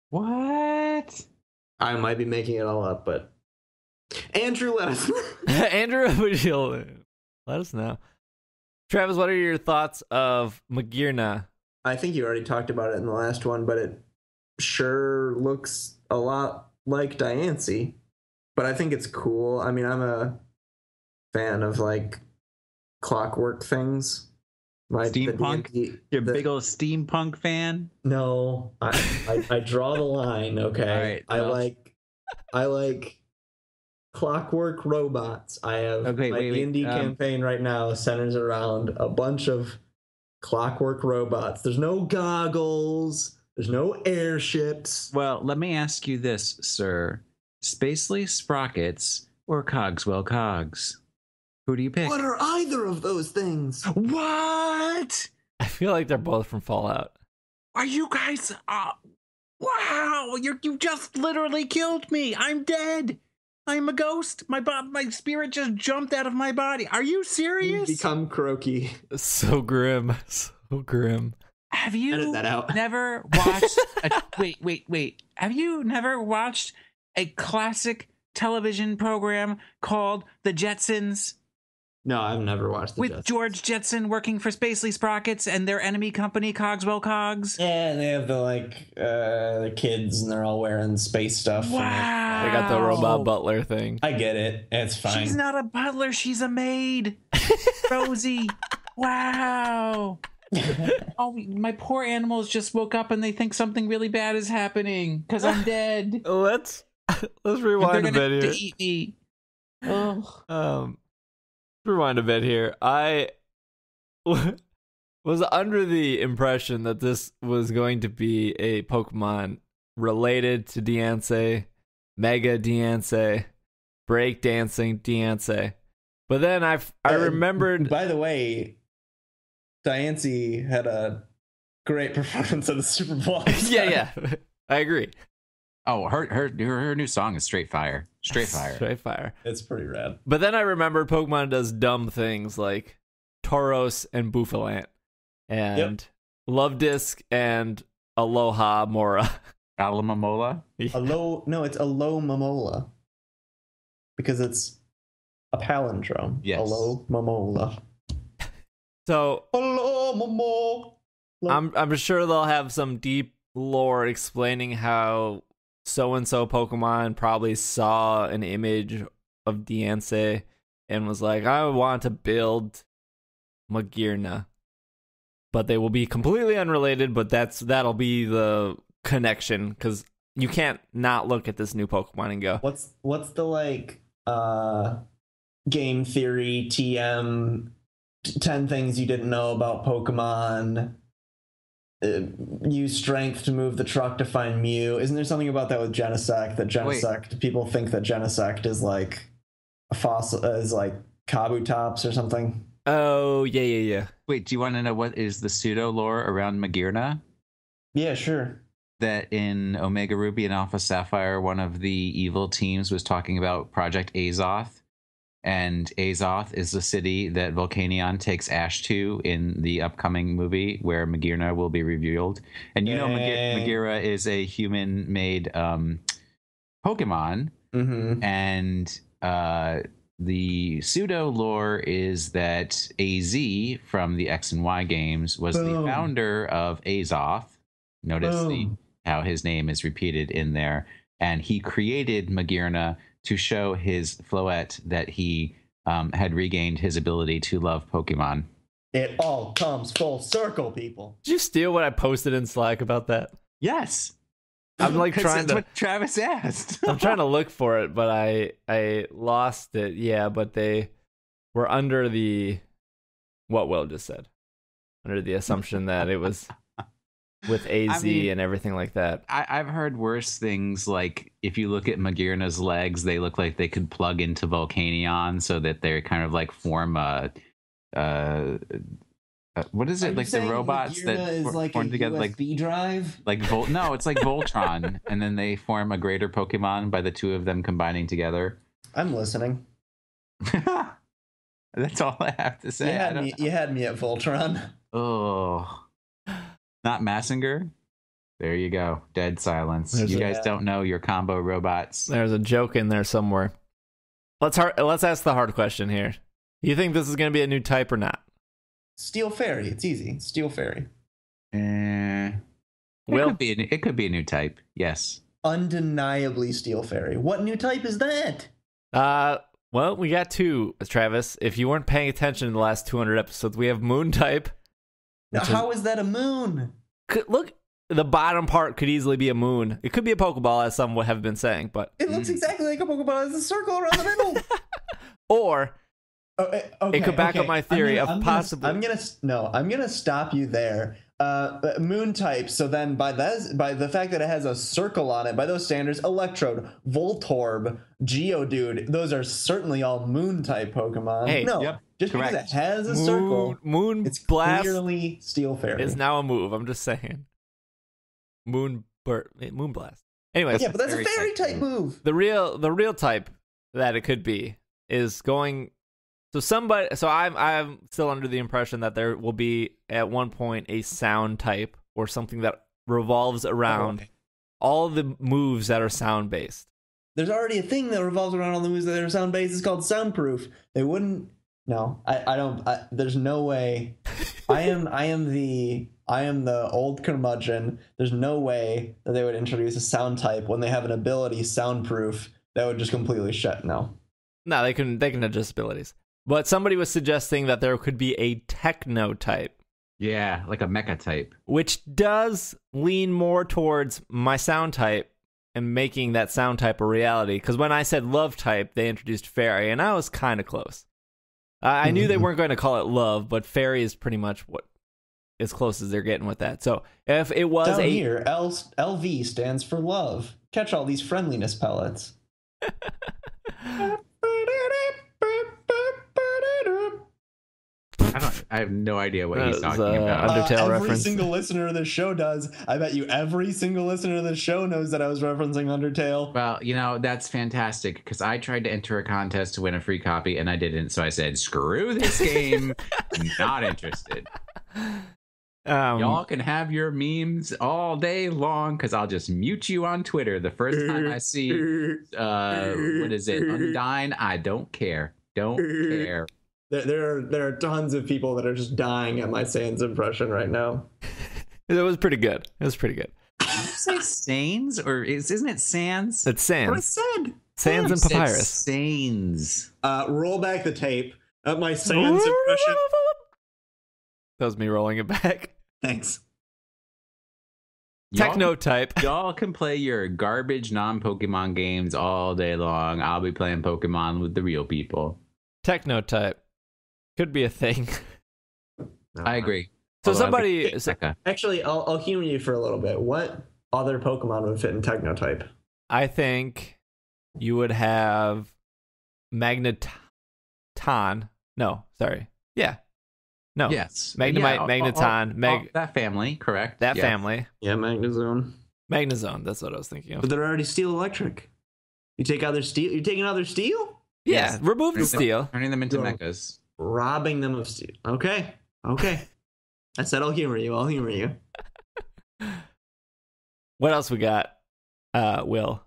What? I might be making it all up, but Andrew, let us Andrew, would you let us know? Travis, what are your thoughts of Magearna? I think you already talked about it in the last one, but it sure looks a lot like Diancie. But I think it's cool. I mean, I'm a fan of like clockwork things. Steampunk? You're a big old steampunk fan? No, I draw the line. Okay, all right, I like clockwork robots. I have my indie campaign right now centers around a bunch of clockwork robots. There's no goggles. There's no airships. Well, let me ask you this, sir. Spacely Sprockets or Cogswell Cogs? Who do you pick? What are either of those things? What? I feel like they're both from Fallout. Are you guys... Wow, you just literally killed me. I'm dead. I'm a ghost. My spirit just jumped out of my body. Are you serious? You become croaky. So grim. So grim. Have you Edit that out. never watched wait. Have you never watched a classic television program called The Jetsons? No, I've never watched the With Jetsons. George Jetson working for Spacely Sprockets and their enemy company, Cogswell Cogs. Yeah, they have the kids and they're all wearing space stuff. Wow. They got the robot butler thing. I get it. It's fine. She's not a butler, she's a maid. Rosie. Wow. Oh, my poor animals just woke up and they think something really bad is happening because I'm dead. Let's rewind a bit here. To eat me. Oh. Rewind a bit here. I was under the impression that this was going to be a Pokemon related to Diancie, Mega Diancie, breakdancing Diancie. But then I remembered. By the way, Diancie had a great performance at the Super Bowl. yeah, I agree. Oh, her new song is Straight Fire. Straight Fire. It's pretty rad. But then I remembered Pokemon does dumb things like Tauros and Bouffalant and Love Disc and Aloha Mora. Alamamola? It's Alo Mamola. Because it's a palindrome. Yes. Alo Mamola. So Alo Mamola. I'm sure they'll have some deep lore explaining how so-and-so Pokemon probably saw an image of Diancie and was like, I want to build Magearna. But they will be completely unrelated, but that'll be the connection, because you can't not look at this new Pokemon and go, What's the game theory TM 10 things you didn't know about Pokemon? Use strength to move the truck to find Mew. Isn't there something about that with Genesect? That Genesect, people think that Genesect is like a fossil, is like Kabutops or something. oh, yeah. Wait, do you want to know what is the pseudo lore around Magearna? Yeah, sure. That in Omega Ruby and Alpha Sapphire, one of the evil teams was talking about Project Azoth. And Azoth is the city that Volcanion takes Ash to in the upcoming movie where Magearna will be revealed. And you know Magearna is a human-made Pokemon. Mm-hmm. And the pseudo lore is that AZ from the X and Y games was the founder of Azoth. Notice how his name is repeated in there. And he created Magearna to show his Floette that he had regained his ability to love Pokemon. It all comes full circle, people. Did you steal what I posted in Slack about that? Yes. I'm like trying to. What Travis asked. I'm trying to look for it, but I lost it. Yeah, but they were under what Will just said, under the assumption that it was with AZ and everything like that. I've heard worse things, like if you look at Magearna's legs, they look like they could plug into Volcanion so that they're kind of like form a what is it, like the robots Magearna that is like form a together USB drive? No, it's like Voltron, and then they form a greater Pokemon by the two of them combining together. I'm listening. That's all I have to say. You had me at Voltron. Oh, not Massinger. There you go. Dead silence. You guys don't know your combo robots. There's a joke in there somewhere. Let's ask the hard question here. You think this is going to be a new type or not? Steel Fairy. It's easy. Steel Fairy. It could be a new type. Yes. Undeniably Steel Fairy. What new type is that? Well, we got two, Travis. If you weren't paying attention in the last 200 episodes, we have Moon type. Now, how is that a moon? Look, the bottom part could easily be a moon. It could be a Pokeball, as some have been saying, but it looks exactly like a Pokeball. It's a circle around the middle. Or it could back up my theory of possibly. I'm gonna stop you there. Moon type. So then, by the fact that it has a circle on it, by those standards, Electrode, Voltorb, Geodude, those are certainly all moon type Pokemon. Hey, just correct. because it has a circle, Moon it's Blast clearly Steel Fairy. is now a move. I'm just saying. Moon Moonblast. Anyways, Yeah, but that's a fairy type move. the real type that it could be is going. So I'm still under the impression that there will be at one point a sound type or something that revolves around all of the moves that are sound based. There's already a thing that revolves around all the moves that are sound based. It's called soundproof. They wouldn't. No, I don't. There's no way. I am the old curmudgeon. There's no way that they would introduce a sound type when they have an ability soundproof that would just completely shut. No, they can adjust abilities. But somebody was suggesting that there could be a techno type. Yeah, like a mecha type. Which does lean more towards my sound type and making that sound type a reality. Because when I said love type, they introduced fairy, and I was kind of close. I knew they weren't going to call it love, but fairy is pretty much what as close as they're getting with that. So if it was down here, LV stands for love. Catch all these friendliness pellets. I have no idea what he's talking about. Undertale every reference. single listener of this show does. I bet you every single listener of this show knows that I was referencing Undertale. Well, that's fantastic because I tried to enter a contest to win a free copy and I didn't. So I said, screw this game. Not interested. Y'all can have your memes all day long because I'll just mute you on Twitter the first time I see, what is it, Undyne? I don't care. Don't care. There are tons of people that are just dying at my Sans impression right now. It was pretty good. Did you say Sans or isn't it Sans? It's Sans. What I said. Sans and Papyrus. Sans. Roll back the tape of my Sans impression. That was me rolling it back. Thanks. Techno type. Y'all can play your garbage non-Pokemon games all day long. I'll be playing Pokemon with the real people. Techno type. Could be a thing. I agree. So Actually, I'll humor you for a little bit. What other Pokemon would fit in Techno type? I think you would have Magneton. No, sorry. Yeah. No. Yes. Magnemite, Magneton, that family, correct? That yes. family. Yeah, Magnezone. Magnezone, that's what I was thinking of. But they're already steel electric. You take other steel? You're taking other steel? Yeah, remove the steel. Turning them into mechas. Robbing them of steel. Okay. I said I'll humor you. What else we got, Will?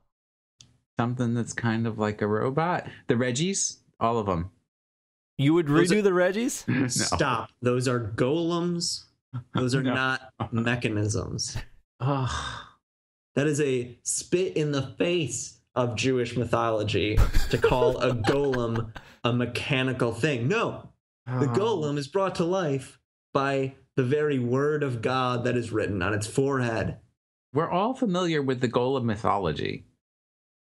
Something that's kind of like a robot. The Reggies, all of them. You would redo the Reggies? No. Stop. Those are golems. Those are not mechanisms. Ugh. That is a spit in the face of Jewish mythology to call a golem a mechanical thing. No, the golem is brought to life by the very word of God that is written on its forehead. We're all familiar with the golem mythology.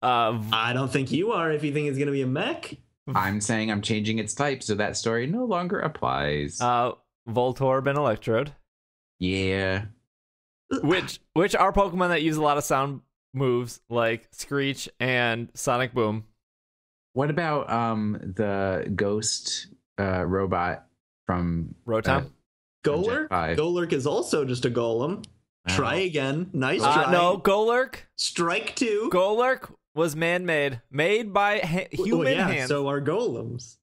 I don't think you are if you think it's going to be a mech. I'm saying I'm changing its type so that story no longer applies. Voltorb and Electrode. Yeah. Which are Pokemon that use a lot of sound moves like Screech and Sonic Boom. What about the ghost robot from Rotom? Golurk? Golurk is also just a golem. Wow. Try again. Nice try. No, Golurk. Strike two. Golurk was man-made. Made by human hands. So are golems.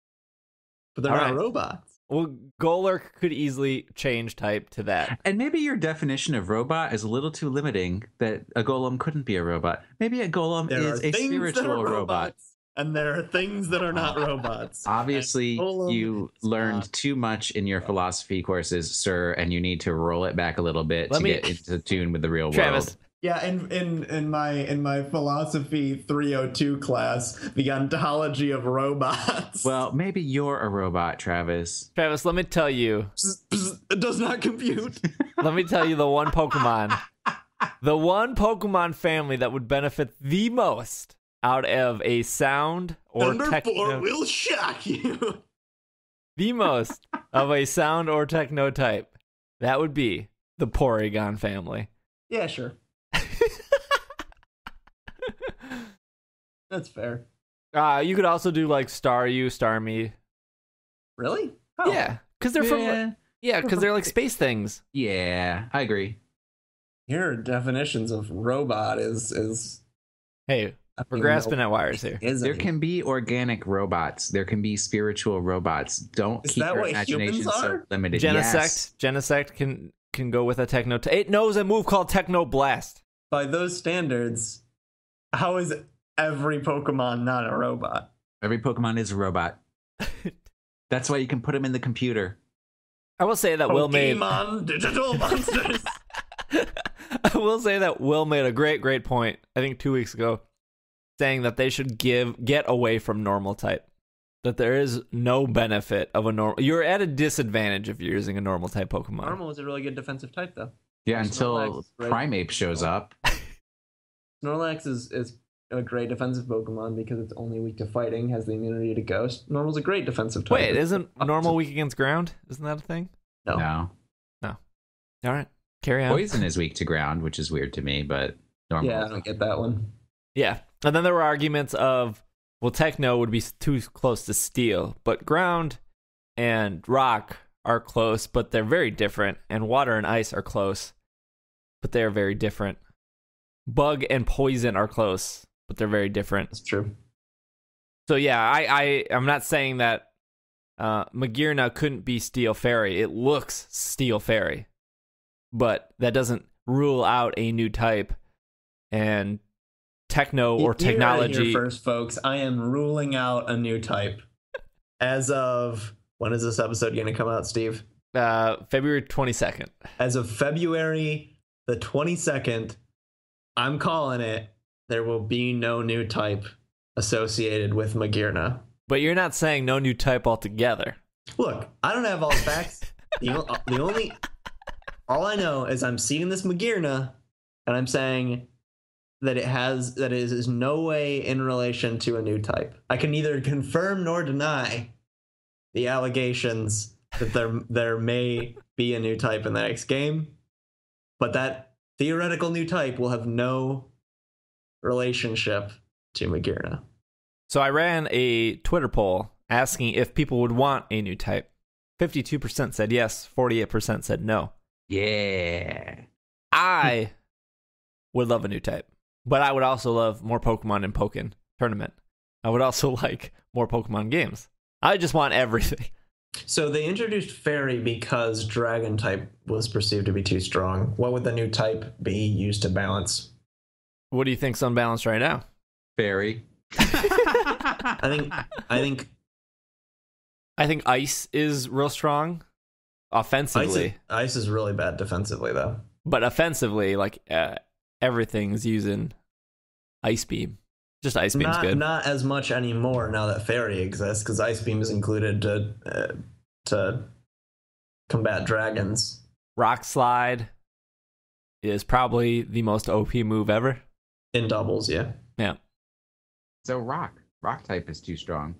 But they're not robots. Well, Golurk could easily change type to that. And maybe your definition of robot is a little too limiting, that a golem couldn't be a robot. Maybe a golem is a spiritual robot. And there are things that are not robots. Obviously, you learned too much in your philosophy courses, sir, and you need to roll it back a little bit to get into tune with the real world. Yeah, in my philosophy 302 class, the ontology of robots. Well, maybe you're a robot, Travis. Travis, let me tell you. It does not compute. Let me tell you the one Pokemon family that would benefit the most out of a sound or techno will shock you. The most of a sound or techno type. That would be the Porygon family. Yeah, sure. That's fair. You could also do like Staryu, Starmie. Really? Oh. Yeah, because they're from because they're like space things. Yeah, I agree. Your definitions of robot is Hey, we're grasping at wires here. There can be organic robots. There can be spiritual robots. Don't keep your imagination so limited. Genesect can go with a techno. It knows a move called Techno Blast. By those standards, how is every Pokemon not a robot? Every Pokemon is a robot. That's why you can put them in the computer. I will say that Will made digital monsters. I will say that Will made a great point, I think 2 weeks ago, saying that they should get away from normal type. That there is no benefit of a normal. You're at a disadvantage if you're using a normal type Pokemon. Normal is a really good defensive type, though. Yeah, until Primeape shows up. Snorlax is a great defensive Pokemon because it's only weak to fighting, has the immunity to Ghost. Normal's a great defensive type. Wait, isn't normal weak against ground? Isn't that a thing? No. All right, carry on. Poison is weak to ground, which is weird to me, but normal. Yeah, I don't get that one. Yeah, and then there were arguments of, well, Techno would be too close to Steel, but ground and rock are close, but they're very different, and water and ice are close, but they're very different. Bug and poison are close, but they're very different. That's true. So yeah, I'm not saying that Magearna couldn't be Steel Fairy. It looks Steel Fairy, but that doesn't rule out a new type. And techno or technology. Here first, folks, I am ruling out a new type. As of, when is this episode going to come out, Steve? February 22nd. As of February the 22nd, I'm calling it. There will be no new type associated with Magearna. But you're not saying no new type altogether. Look, I don't have all the facts. All I know is I'm seeing this Magearna, and I'm saying that it is no way in relation to a new type. I can neither confirm nor deny the allegations that there may be a new type in the next game, but that theoretical new type will have no relationship to Magearna. So I ran a Twitter poll asking if people would want a new type. 52% said yes, 48% said no. Yeah. I would love a new type, but I would also love more Pokemon in Pokkén Tournament. I would also like more Pokemon games. I just want everything. So they introduced Fairy because Dragon type was perceived to be too strong. What would the new type be used to balance? What do you think's unbalanced right now? Fairy. I think Ice is real strong offensively. Ice is really bad defensively, though. But offensively, like everything's using Ice Beam. Just Ice Beam's good. Not as much anymore now that Fairy exists, because Ice Beam is included to combat dragons. Rock Slide is probably the most OP move ever. In doubles, yeah. Yeah. So rock type is too strong.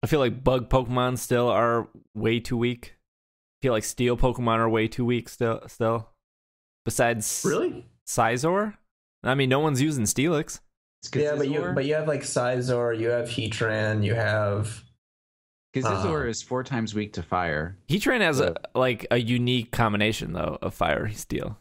I feel like bug Pokemon still are way too weak. I feel like steel Pokemon are way too weak still. Besides really? Scizor? I mean, no one's using Steelix. Yeah, but you have like Scizor, you have Heatran, you have... Scizor is 4 times weak to fire. Heatran has a unique combination, though, of fire and steel.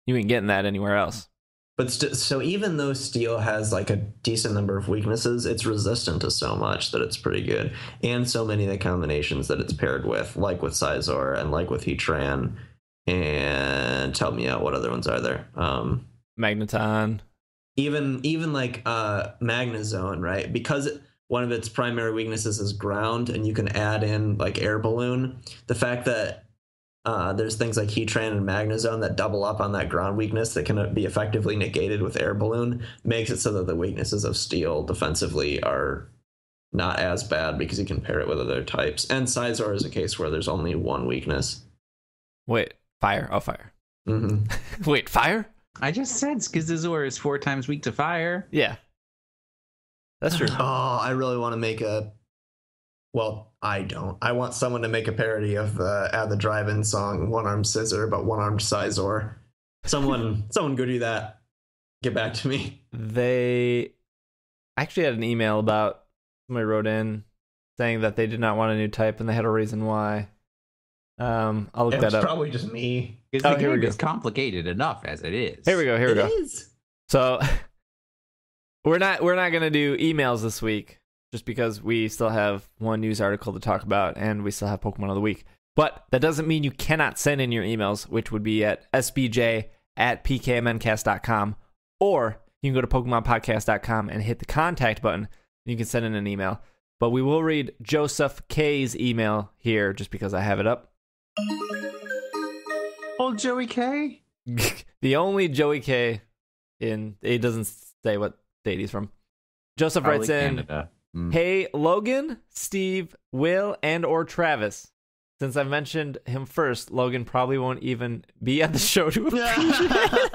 You ain't getting that anywhere else. But so even though Steel has like a decent number of weaknesses, it's resistant to so much that it's pretty good. And so many of the combinations that it's paired with, like with Scizor and like with Heatran. And tell me out, what other ones are there? Magneton. Even like Magnezone, right? Because one of its primary weaknesses is ground, and you can add in like Air Balloon. The fact that there's things like Heatran and Magnezone that double up on that ground weakness that can be effectively negated with Air Balloon makes it so that the weaknesses of Steel defensively are not as bad because you can pair it with other types. And Scizor is a case where there's only one weakness. Wait, fire. Oh, fire. Mm-hmm. Wait, fire? I just said Scizor is 4 times weak to fire. Yeah. That's true. Oh, I really want to make a... Well, I don't. I want someone to make a parody of Add the Drive-In song, One Armed Scissor, but One Armed Scizor. Someone go do that. Get back to me. They actually had an email about... Somebody wrote in saying that they did not want a new type, and they had a reason why. I'll look that up. It's probably just me. Because the here we game go. is complicated enough as it is. Here we go. It is. So we're not gonna do emails this week, just because we still have one news article to talk about, and we still have Pokemon of the Week. But that doesn't mean you cannot send in your emails, which would be at sbj@pkmncast.com, or you can go to pokemonpodcast.com and hit the contact button. And you can send in an email. But we will read Joseph K's email here, just because I have it up. Old Joey K? The only Joey K in, it doesn't say what state he's from. Joseph Probably writes in, Canada. Hey, Logan, Steve, Will, and or Travis. Since I mentioned him first, Logan probably won't even be at the show to appreciate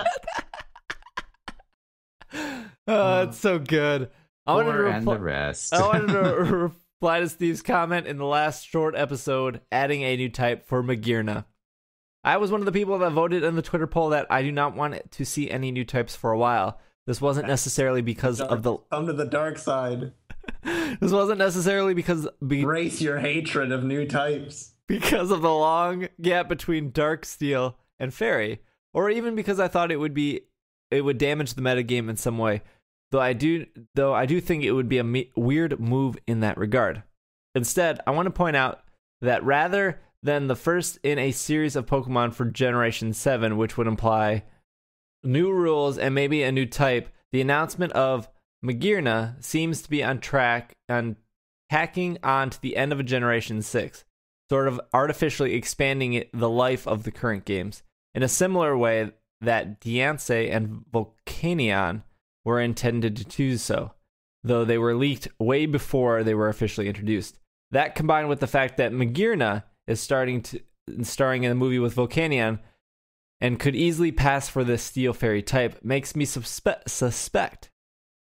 it. Oh, it's so good. I wanted to And the rest. I wanted to reply to Steve's comment in the last short episode, adding a new type for Magearna. I was one of the people that voted in the Twitter poll that I do not want to see any new types for a while. This wasn't necessarily because of the... Come to the dark side. This wasn't necessarily because... Embrace your hatred of new types. Because of the long gap between Dark Steel and Fairy, or even because I thought it would damage the metagame in some way. Though I do think it would be a weird move in that regard. Instead, I want to point out that rather than the first in a series of Pokemon for Generation 7, which would imply new rules and maybe a new type, the announcement of Magearna seems to be on track and tacking on to the end of a Generation 6. Sort of artificially expanding the life of the current games in a similar way that Diancie and Volcanion were intended to do so, though they were leaked way before they were officially introduced. That, combined with the fact that Magearna is starring in a movie with Volcanion and could easily pass for the Steel Fairy type, makes me suspect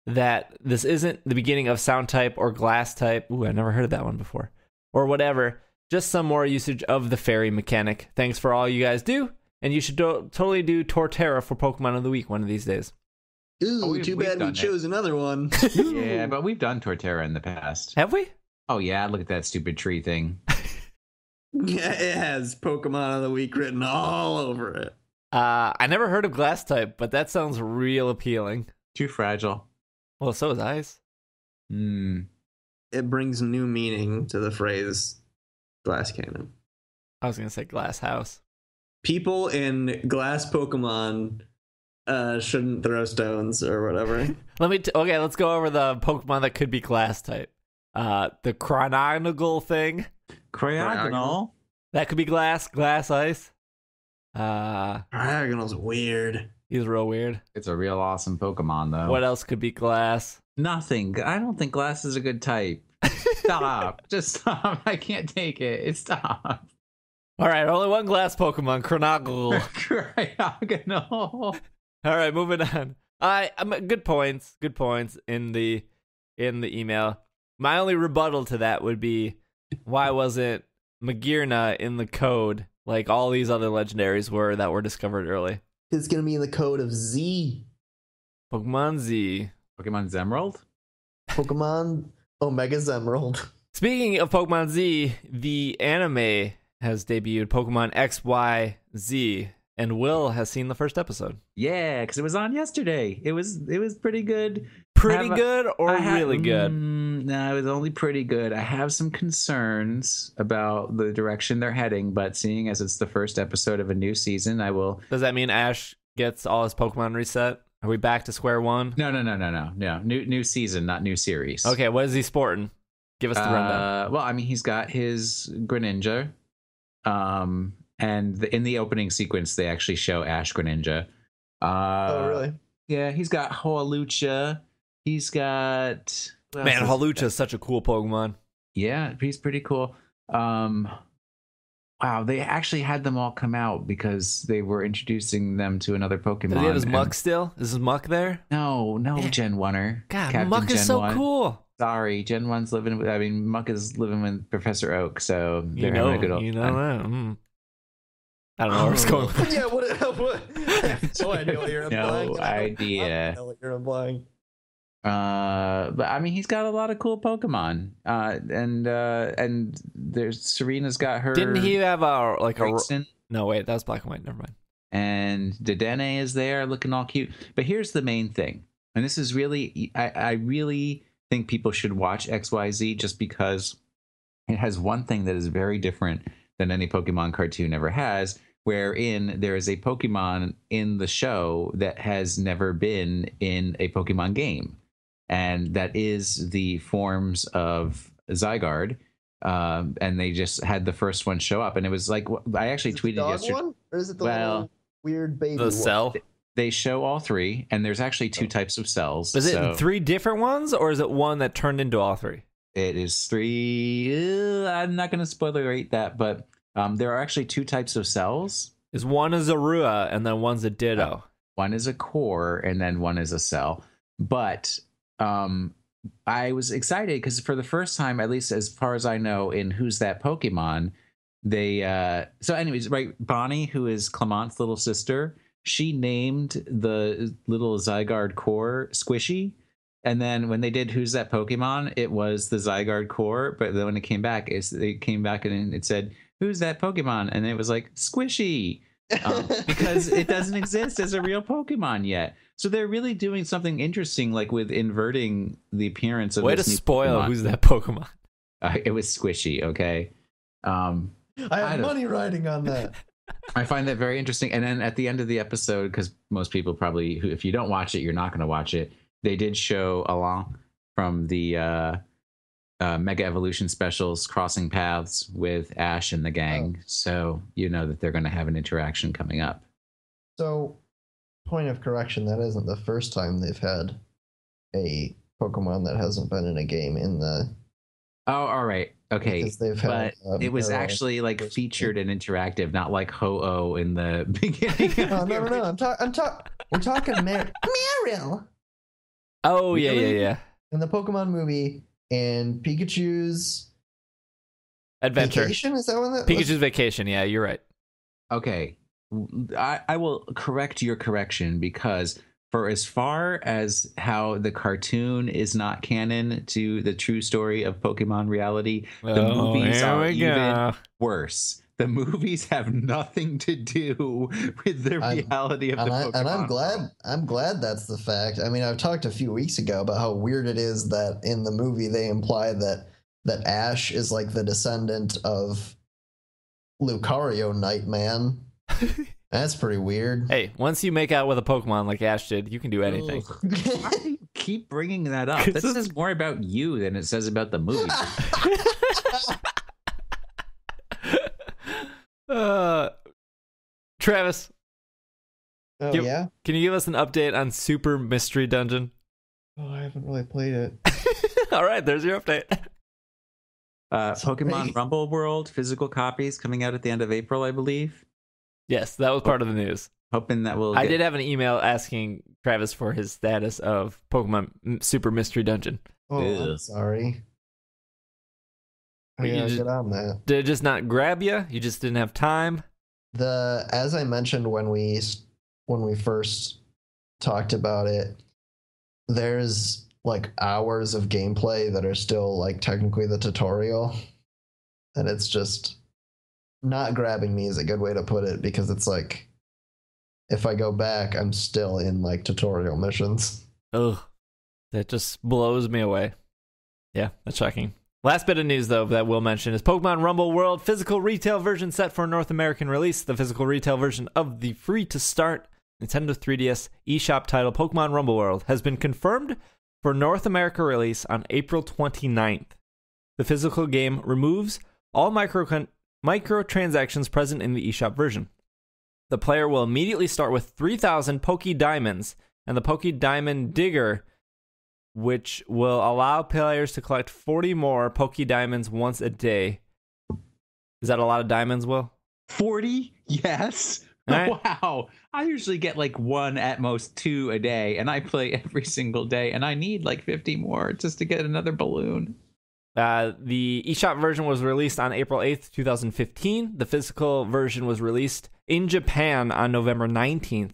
that this isn't the beginning of Sound type or Glass type. Ooh, I never heard of that one before. Or whatever. Just some more usage of the fairy mechanic. Thanks for all you guys do, and you should totally do Torterra for Pokemon of the Week one of these days. Ooh, too bad we chose another one. Yeah, but we've done Torterra in the past. Have we? Oh yeah, look at that stupid tree thing. Yeah, it has Pokemon of the Week written all over it. I never heard of Glass type, but that sounds real appealing. Too fragile. Well, so is Ice. It brings new meaning to the phrase Glass Cannon. I was gonna say Glass House. People in Glass Pokemon shouldn't throw stones or whatever. Let's go over the Pokemon that could be Glass type. The Chronogonal thing. Cryogonal. That could be Glass Ice. Cryogonal's weird. He's real weird. It's a real awesome Pokemon, though. What else could be Glass? Nothing. I don't think Glass is a good type. Stop. Just stop. I can't take it. Stop. All right, only one Glass Pokemon, Chronogonal. Cryogonal. All right, moving on. Good points in the email. My only rebuttal to that would be, why wasn't Magearna in the code like all these other legendaries were that were discovered early? It's gonna be in the code of Z. Pokemon Z. Pokemon Emerald? Pokemon Omega Emerald. Speaking of Pokemon Z, the anime has debuted, Pokemon XYZ, and Will has seen the first episode. Yeah, because it was on yesterday. It was pretty good. Pretty good or really good? No, it was only pretty good. I have some concerns about the direction they're heading, but seeing as it's the first episode of a new season, I will... Does that mean Ash gets all his Pokemon reset? Are we back to square one? No. New season, not new series. Okay, what is he sporting? Give us the rundown. Well, I mean, he's got his Greninja. And in the opening sequence, they actually show Ash Greninja. Oh, really? Yeah, he's got Hawlucha. He's got... Man, Hawlucha is such a cool Pokemon. Yeah, he's pretty cool. Wow, they actually had them all come out because they were introducing them to another Pokemon. Does he have his Muck still? Is his Muck there? No, Gen 1er. God, Captain Muck is Gen so 1. Cool. Sorry, Gen 1's living with... I mean, Muck is living with Professor Oak, so they're having a good old time. I don't know where it's going with that. Yeah, what? No idea what you're implying. No idea. I know what you're implying. But I mean, he's got a lot of cool Pokemon. And there's Serena's got her. Didn't he have a No, wait, that was black and white. Never mind. And Dedenne is there looking all cute. But here's the main thing. And this is really, I really think people should watch XYZ just because it has one thing that is very different than any Pokemon cartoon ever has, wherein there is a Pokemon in the show that has never been in a Pokemon game. And that is the forms of Zygarde. And they just had the first one show up. And it was like, I actually tweeted yesterday. One? Or is it the little weird baby one? Cell? They show all three, and there's actually two types of cells. Is it three different ones, or is it one that turned into all three? It is three. I'm not going to spoiler rate that, but there are actually two types of cells. Is one a Zorua, and then one's a Ditto? One is a core, and then one is a cell. But I was excited because for the first time, at least as far as I know, in Who's That Pokemon, they... So anyways, right, Bonnie, who is Clement's little sister... She named the little Zygarde core Squishy. And then when they did Who's That Pokemon, it was the Zygarde core. But then when it came back, it came back and it said, Who's that Pokemon? And it was like, Squishy. Because it doesn't exist as a real Pokemon yet. So they're really doing something interesting, like with inverting the appearance of Way this to new spoil Pokemon. Who's That Pokemon. It was Squishy, okay? I have money riding on that. I find that very interesting. And then at the end of the episode, because most people probably, if you don't watch it, you're not going to watch it. They did show Alain from the Mega Evolution specials crossing paths with Ash and the gang. Oh. So you know that they're going to have an interaction coming up. So, point of correction, that isn't the first time they've had a Pokemon that hasn't been in a game in the... Oh, all right. Okay, had, but it was actually like featured and interactive, not like Ho-Oh in the beginning. No. We're talking Meryl. Oh, yeah. In the Pokemon movie, and Pikachu's Adventure. Vacation? Is that one that Pikachu's Vacation, yeah, you're right. Okay, I will correct your correction because... For as far as how the cartoon is not canon to the true story of Pokemon reality, the movies are even worse. The movies have nothing to do with the reality of the Pokemon. And I'm glad that's the fact. I mean, I've talked a few weeks ago about how weird it is that in the movie they imply that Ash is like the descendant of Lucario Nightman. That's pretty weird. Hey, once you make out with a Pokemon like Ash did, you can do anything. Why do you keep bringing that up? This is more about you than it says about the movie. Travis. Oh, yeah? Can you give us an update on Super Mystery Dungeon? Oh, I haven't really played it. All right, there's your update. Pokemon Rumble World, physical copies coming out at the end of April, I believe. Yes, that was part of the news. Hoping that will. I did have an email asking Travis for his status of Pokemon Super Mystery Dungeon. Oh, I'm sorry. I gotta get on that. Did it just not grab you? You just didn't have time? As I mentioned when we first talked about it, there's like hours of gameplay that are still like technically the tutorial, and it's just not grabbing me is a good way to put it, because it's like if I go back, I'm still in like tutorial missions. Ugh, that just blows me away. Yeah, that's shocking. Last bit of news, though, that we'll mention is Pokemon Rumble World physical retail version set for North American release. The physical retail version of the free-to-start Nintendo 3DS eShop title Pokemon Rumble World has been confirmed for North America release on April 29th. The physical game removes all microtransactions present in the eShop version. The player will immediately start with 3,000 Poke Diamonds and the Poke Diamond Digger, which will allow players to collect 40 more Poke Diamonds once a day. Is that a lot of diamonds, Will? 40? Yes. Right. Wow. I usually get like 1 at most 2 a day, and I play every single day, and I need like 50 more just to get another balloon. The eShop version was released on April 8th, 2015. The physical version was released in Japan on November 19th,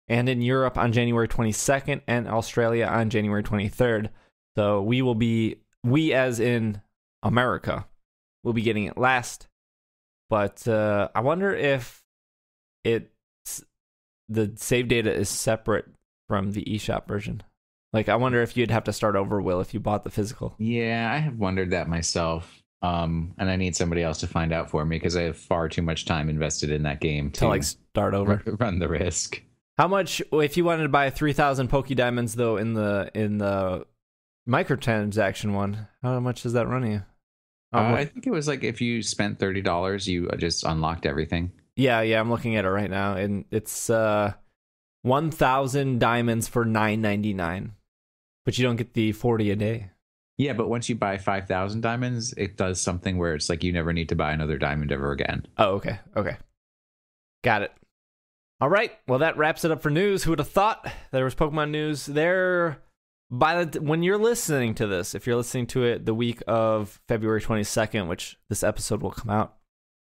and in Europe on January 22nd, and Australia on January 23rd. So we as in America, will be getting it last. But I wonder if the save data is separate from the eShop version. Like, I wonder if you'd have to start over, Will, if you bought the physical. Yeah, I have wondered that myself. And I need somebody else to find out for me because I have far too much time invested in that game to like start over, run the risk. How much, if you wanted to buy 3,000 Poké Diamonds though in the microtransaction one, how much does that run you? I think it was like if you spent $30, you just unlocked everything. Yeah, I'm looking at it right now, and it's 1,000 diamonds for $9.99, but you don't get the 40 a day. Yeah, but once you buy 5,000 diamonds, it does something where it's like you never need to buy another diamond ever again. Oh, okay. Got it. All right, well, that wraps it up for news. Who would have thought there was Pokemon news there? When you're listening to this, if you're listening to it the week of February 22nd, which this episode will come out,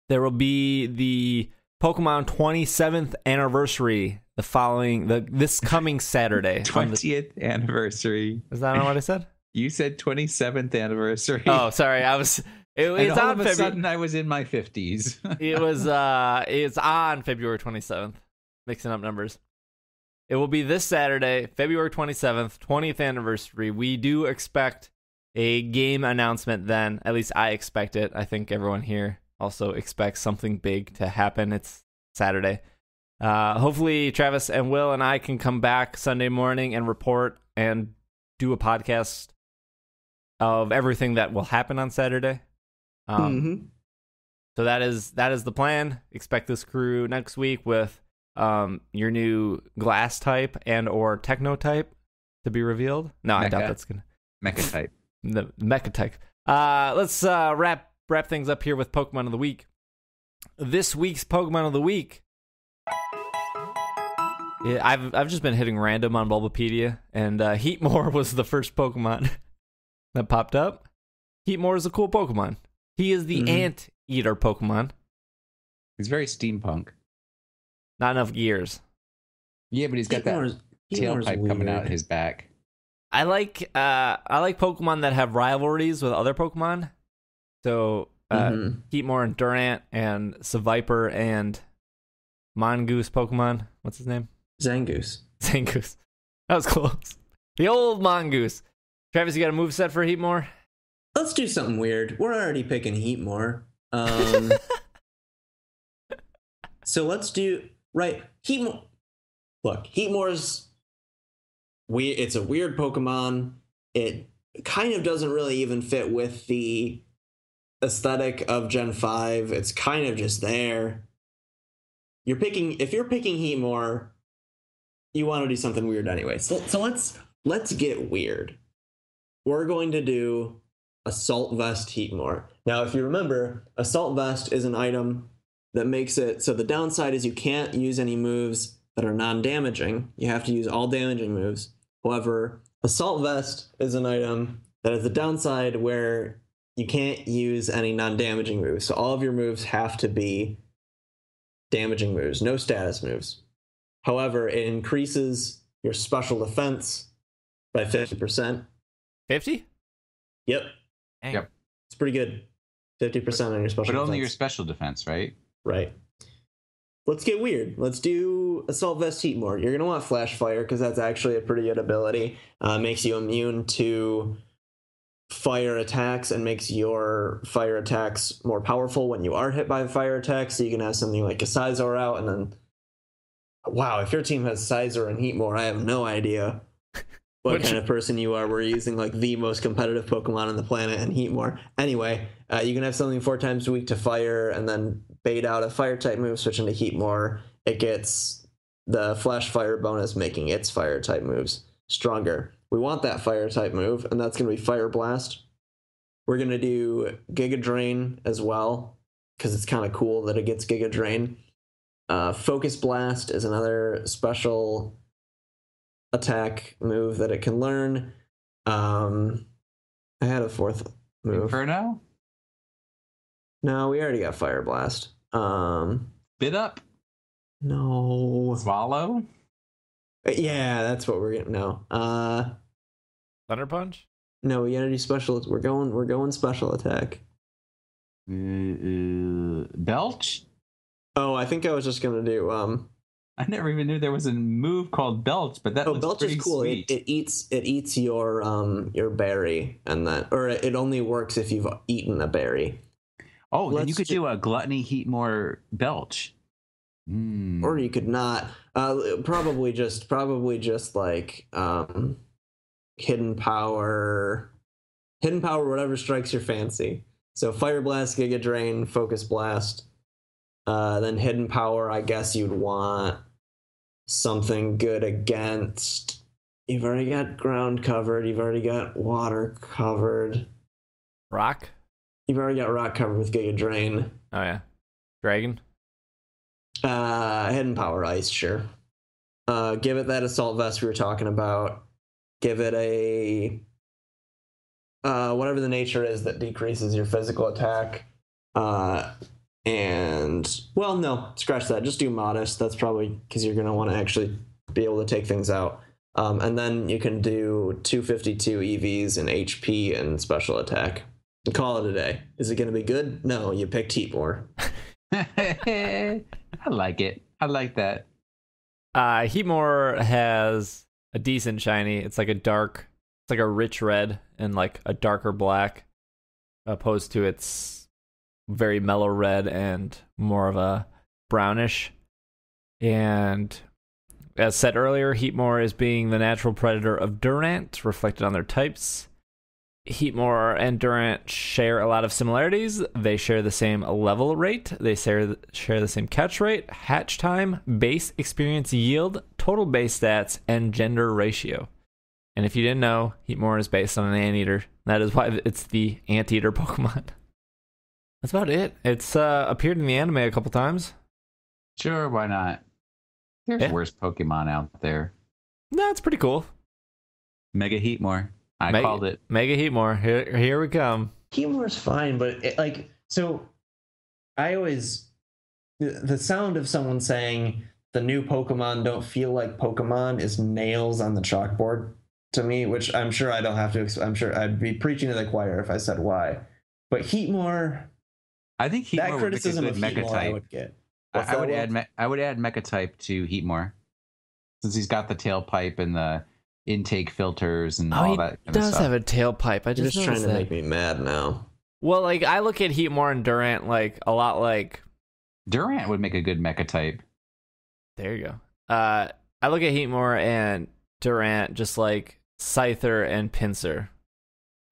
there will be the Pokemon 27th anniversary this coming Saturday. 20th anniversary. Is that not what I said? You said 27th anniversary. Oh, sorry. It's all on of a sudden I was in my 50s. It's on February 27th. Mixing up numbers. It will be this Saturday, February 27th, 20th anniversary. We do expect a game announcement then. At least I expect it. I think everyone here also expects something big to happen. It's Saturday. Hopefully Travis and Will and I can come back Sunday morning and report and do a podcast of everything that will happen on Saturday. So that is the plan. Expect this crew next week with your new glass type and or techno type to be revealed. No, I doubt that's gonna mecha type. The mecha type. Let's wrap things up here with Pokemon of the Week. This week's Pokemon of the Week. Yeah, I've just been hitting random on Bulbapedia, and Heatmor was the first Pokemon that popped up. Heatmor is a cool Pokemon. He is the ant eater Pokemon. He's very steampunk. Not enough gears. Yeah, but he's got that tailpipe coming out his back. I like Pokemon that have rivalries with other Pokemon. So Heatmor and Durant and Seviper and Mongoose Pokemon. What's his name? Zangoose. That was close. The old Mongoose. Travis, you got a moveset for Heatmor? Let's do something weird. We're already picking Heatmor. So let's do Heatmor. Look, Heatmor's it's a weird Pokemon. It kind of doesn't really even fit with the aesthetic of Gen 5. It's kind of just there. If you're picking Heatmor, you want to do something weird anyway. So let's get weird. We're going to do Assault Vest Heatmor. Now, if you remember, Assault Vest is an item that makes it so the downside is you can't use any moves that are non-damaging. You have to use all damaging moves. However, Assault Vest is an item that has the downside where you can't use any non-damaging moves. So all of your moves have to be damaging moves, no status moves. However, it increases your special defense by 50%. 50? Yep. Dang. Yep. It's pretty good. 50% on your special defense. But only your special defense, right? Right. Let's get weird. Let's do Assault Vest Heatmor. You're going to want Flash Fire because that's actually a pretty good ability. Makes you immune to fire attacks and makes your fire attacks more powerful when you are hit by a fire attack. So you can have something like a Scizor out and then... Wow, if your team has Scizor and Heatmor, I have no idea what kind of person you are. We're using like the most competitive Pokemon on the planet and Heatmor. Anyway, you can have something 4 times a week to fire and then bait out a fire type move, switch into Heatmor. It gets the Flash Fire bonus, making its fire type moves stronger. We want that fire type move, and that's going to be Fire Blast. We're going to do Giga Drain as well, because it's kind of cool that it gets Giga Drain. Focus Blast is another special attack move that it can learn. I had a 4th move. Inferno? No, we already got Fire Blast. Bit Up? No. Swallow? Yeah, that's what we're getting. No. Thunder Punch? No, we gotta do special. We're going special attack. Belch? Oh, I think I was just gonna do I never even knew there was a move called Belch, but that looks Belch pretty is cool. sweet. It eats your berry, and then, or it only works if you've eaten a berry. Oh, then you could do a Gluttony Heatmor Belch. Or you could not. Probably just like hidden power, whatever strikes your fancy. So Fire Blast, Giga Drain, Focus Blast, then hidden power. I guess you'd want something good against. You've already got ground covered. You've already got water covered. Rock? You've already got rock covered with Giga Drain. Oh, yeah. Dragon? Hidden power ice, sure. Give it that assault vest we were talking about. Give it a whatever the nature is that decreases your physical attack. And well, no, scratch that. Just do modest. That's probably because you're gonna want to actually be able to take things out. And then you can do 252 EVs and HP and special attack. And call it a day. Is it gonna be good? No, you picked Heatmor. I like it. I like that. Heatmor has a decent shiny. It's like a rich red and like a darker black, opposed to its very mellow red and more of a brownish. And as said earlier, Heatmor is being the natural predator of Durant, reflected on their types. Heatmor and Durant share a lot of similarities. They share the same level rate. They share the same catch rate, hatch time, base experience yield, total base stats, and gender ratio. And if you didn't know, Heatmor is based on an anteater. That is why it's the anteater Pokemon. That's about it. It's appeared in the anime a couple times. Sure, why not? There's worse Pokemon out there. No, it's pretty cool. Mega Heatmor. I called it. Mega Heatmor. Here we come. Heatmor's fine, but I always the sound of someone saying the new Pokemon don't feel like Pokemon is nails on the chalkboard to me, which I'm sure I don't have to. I'm sure I'd be preaching to the choir if I said why. But Heatmor, I think Heatmor that criticism would make a of good Heatmor I Mecha-type. would get. I would add Mecha-type to Heatmor, since he's got the tailpipe and the intake filters and all that kind of stuff. He does have a tailpipe. I You're just trying to that. make me mad now. Well, like I look at Heatmor and Durant like a lot like Durant would make a good Mecha-type. There you go. I look at Heatmor and Durant just like Scyther and Pinsir.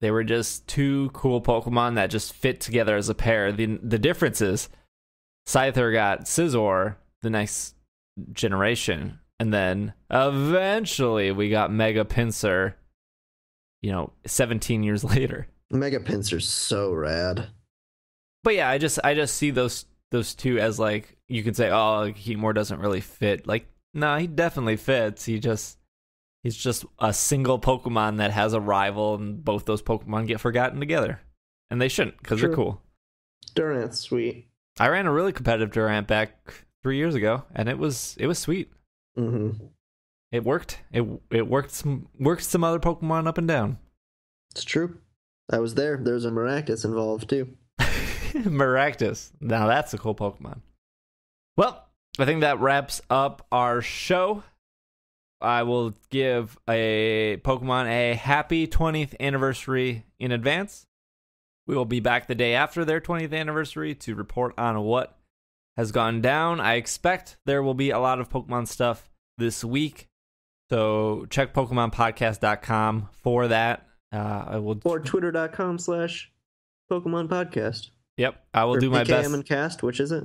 They were just two cool Pokemon that just fit together as a pair. The difference is Scyther got Scizor the next generation, and then eventually we got Mega Pinsir, 17 years later. Mega Pinsir's so rad. But yeah, I just see those two as like, you could say, oh, Heatmor doesn't really fit. Like, no, he definitely fits. He's just a single Pokemon that has a rival, and both those Pokemon get forgotten together. And they shouldn't, because they're cool. Durant's sweet. I ran a really competitive Durant back 3 years ago, and it was sweet. Mm-hmm. It worked. It worked some other Pokemon up and down. It's true. I was there. There's a Maractus involved too. Maractus. Now that's a cool Pokemon. Well, I think that wraps up our show. I will give a Pokemon a happy 20th anniversary in advance. We will be back the day after their 20th anniversary to report on what has gone down. I expect there will be a lot of Pokemon stuff this week, so check PokemonPodcast.com for that. Or Twitter.com/Pokemon Podcast. Yep, I will do my best. PKMNcast, which is it?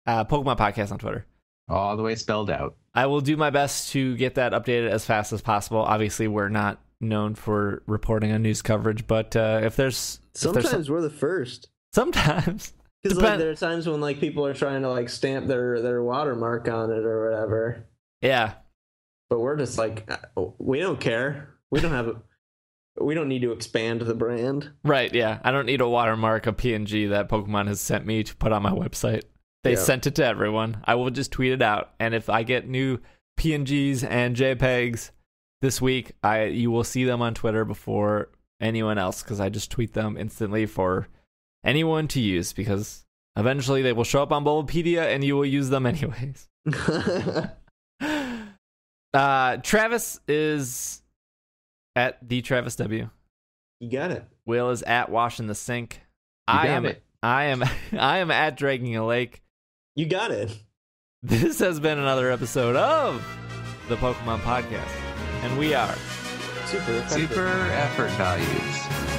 Pokemon Podcast on Twitter. All the way spelled out. I will do my best to get that updated as fast as possible. Obviously, we're not known for reporting on news coverage, but if there's we're the first. Sometimes. Because there are times when people are trying to stamp their watermark on it or whatever. Yeah. But we're just we don't care. We don't need to expand the brand. Right, yeah. I don't need a watermark, a PNG that Pokemon has sent me to put on my website. They sent it to everyone. I will just tweet it out. And if I get new PNGs and JPEGs this week, you will see them on Twitter before anyone else, because I just tweet them instantly for anyone to use, because Eventually, they will show up on Bulbapedia, and you will use them anyways. Travis is at the Travis W. You got it. Will is at Washing the Sink. You got it. I am at Dragging a Lake. You got it. This has been another episode of the Pokemon Podcast, and we are Super effective. Super effort values.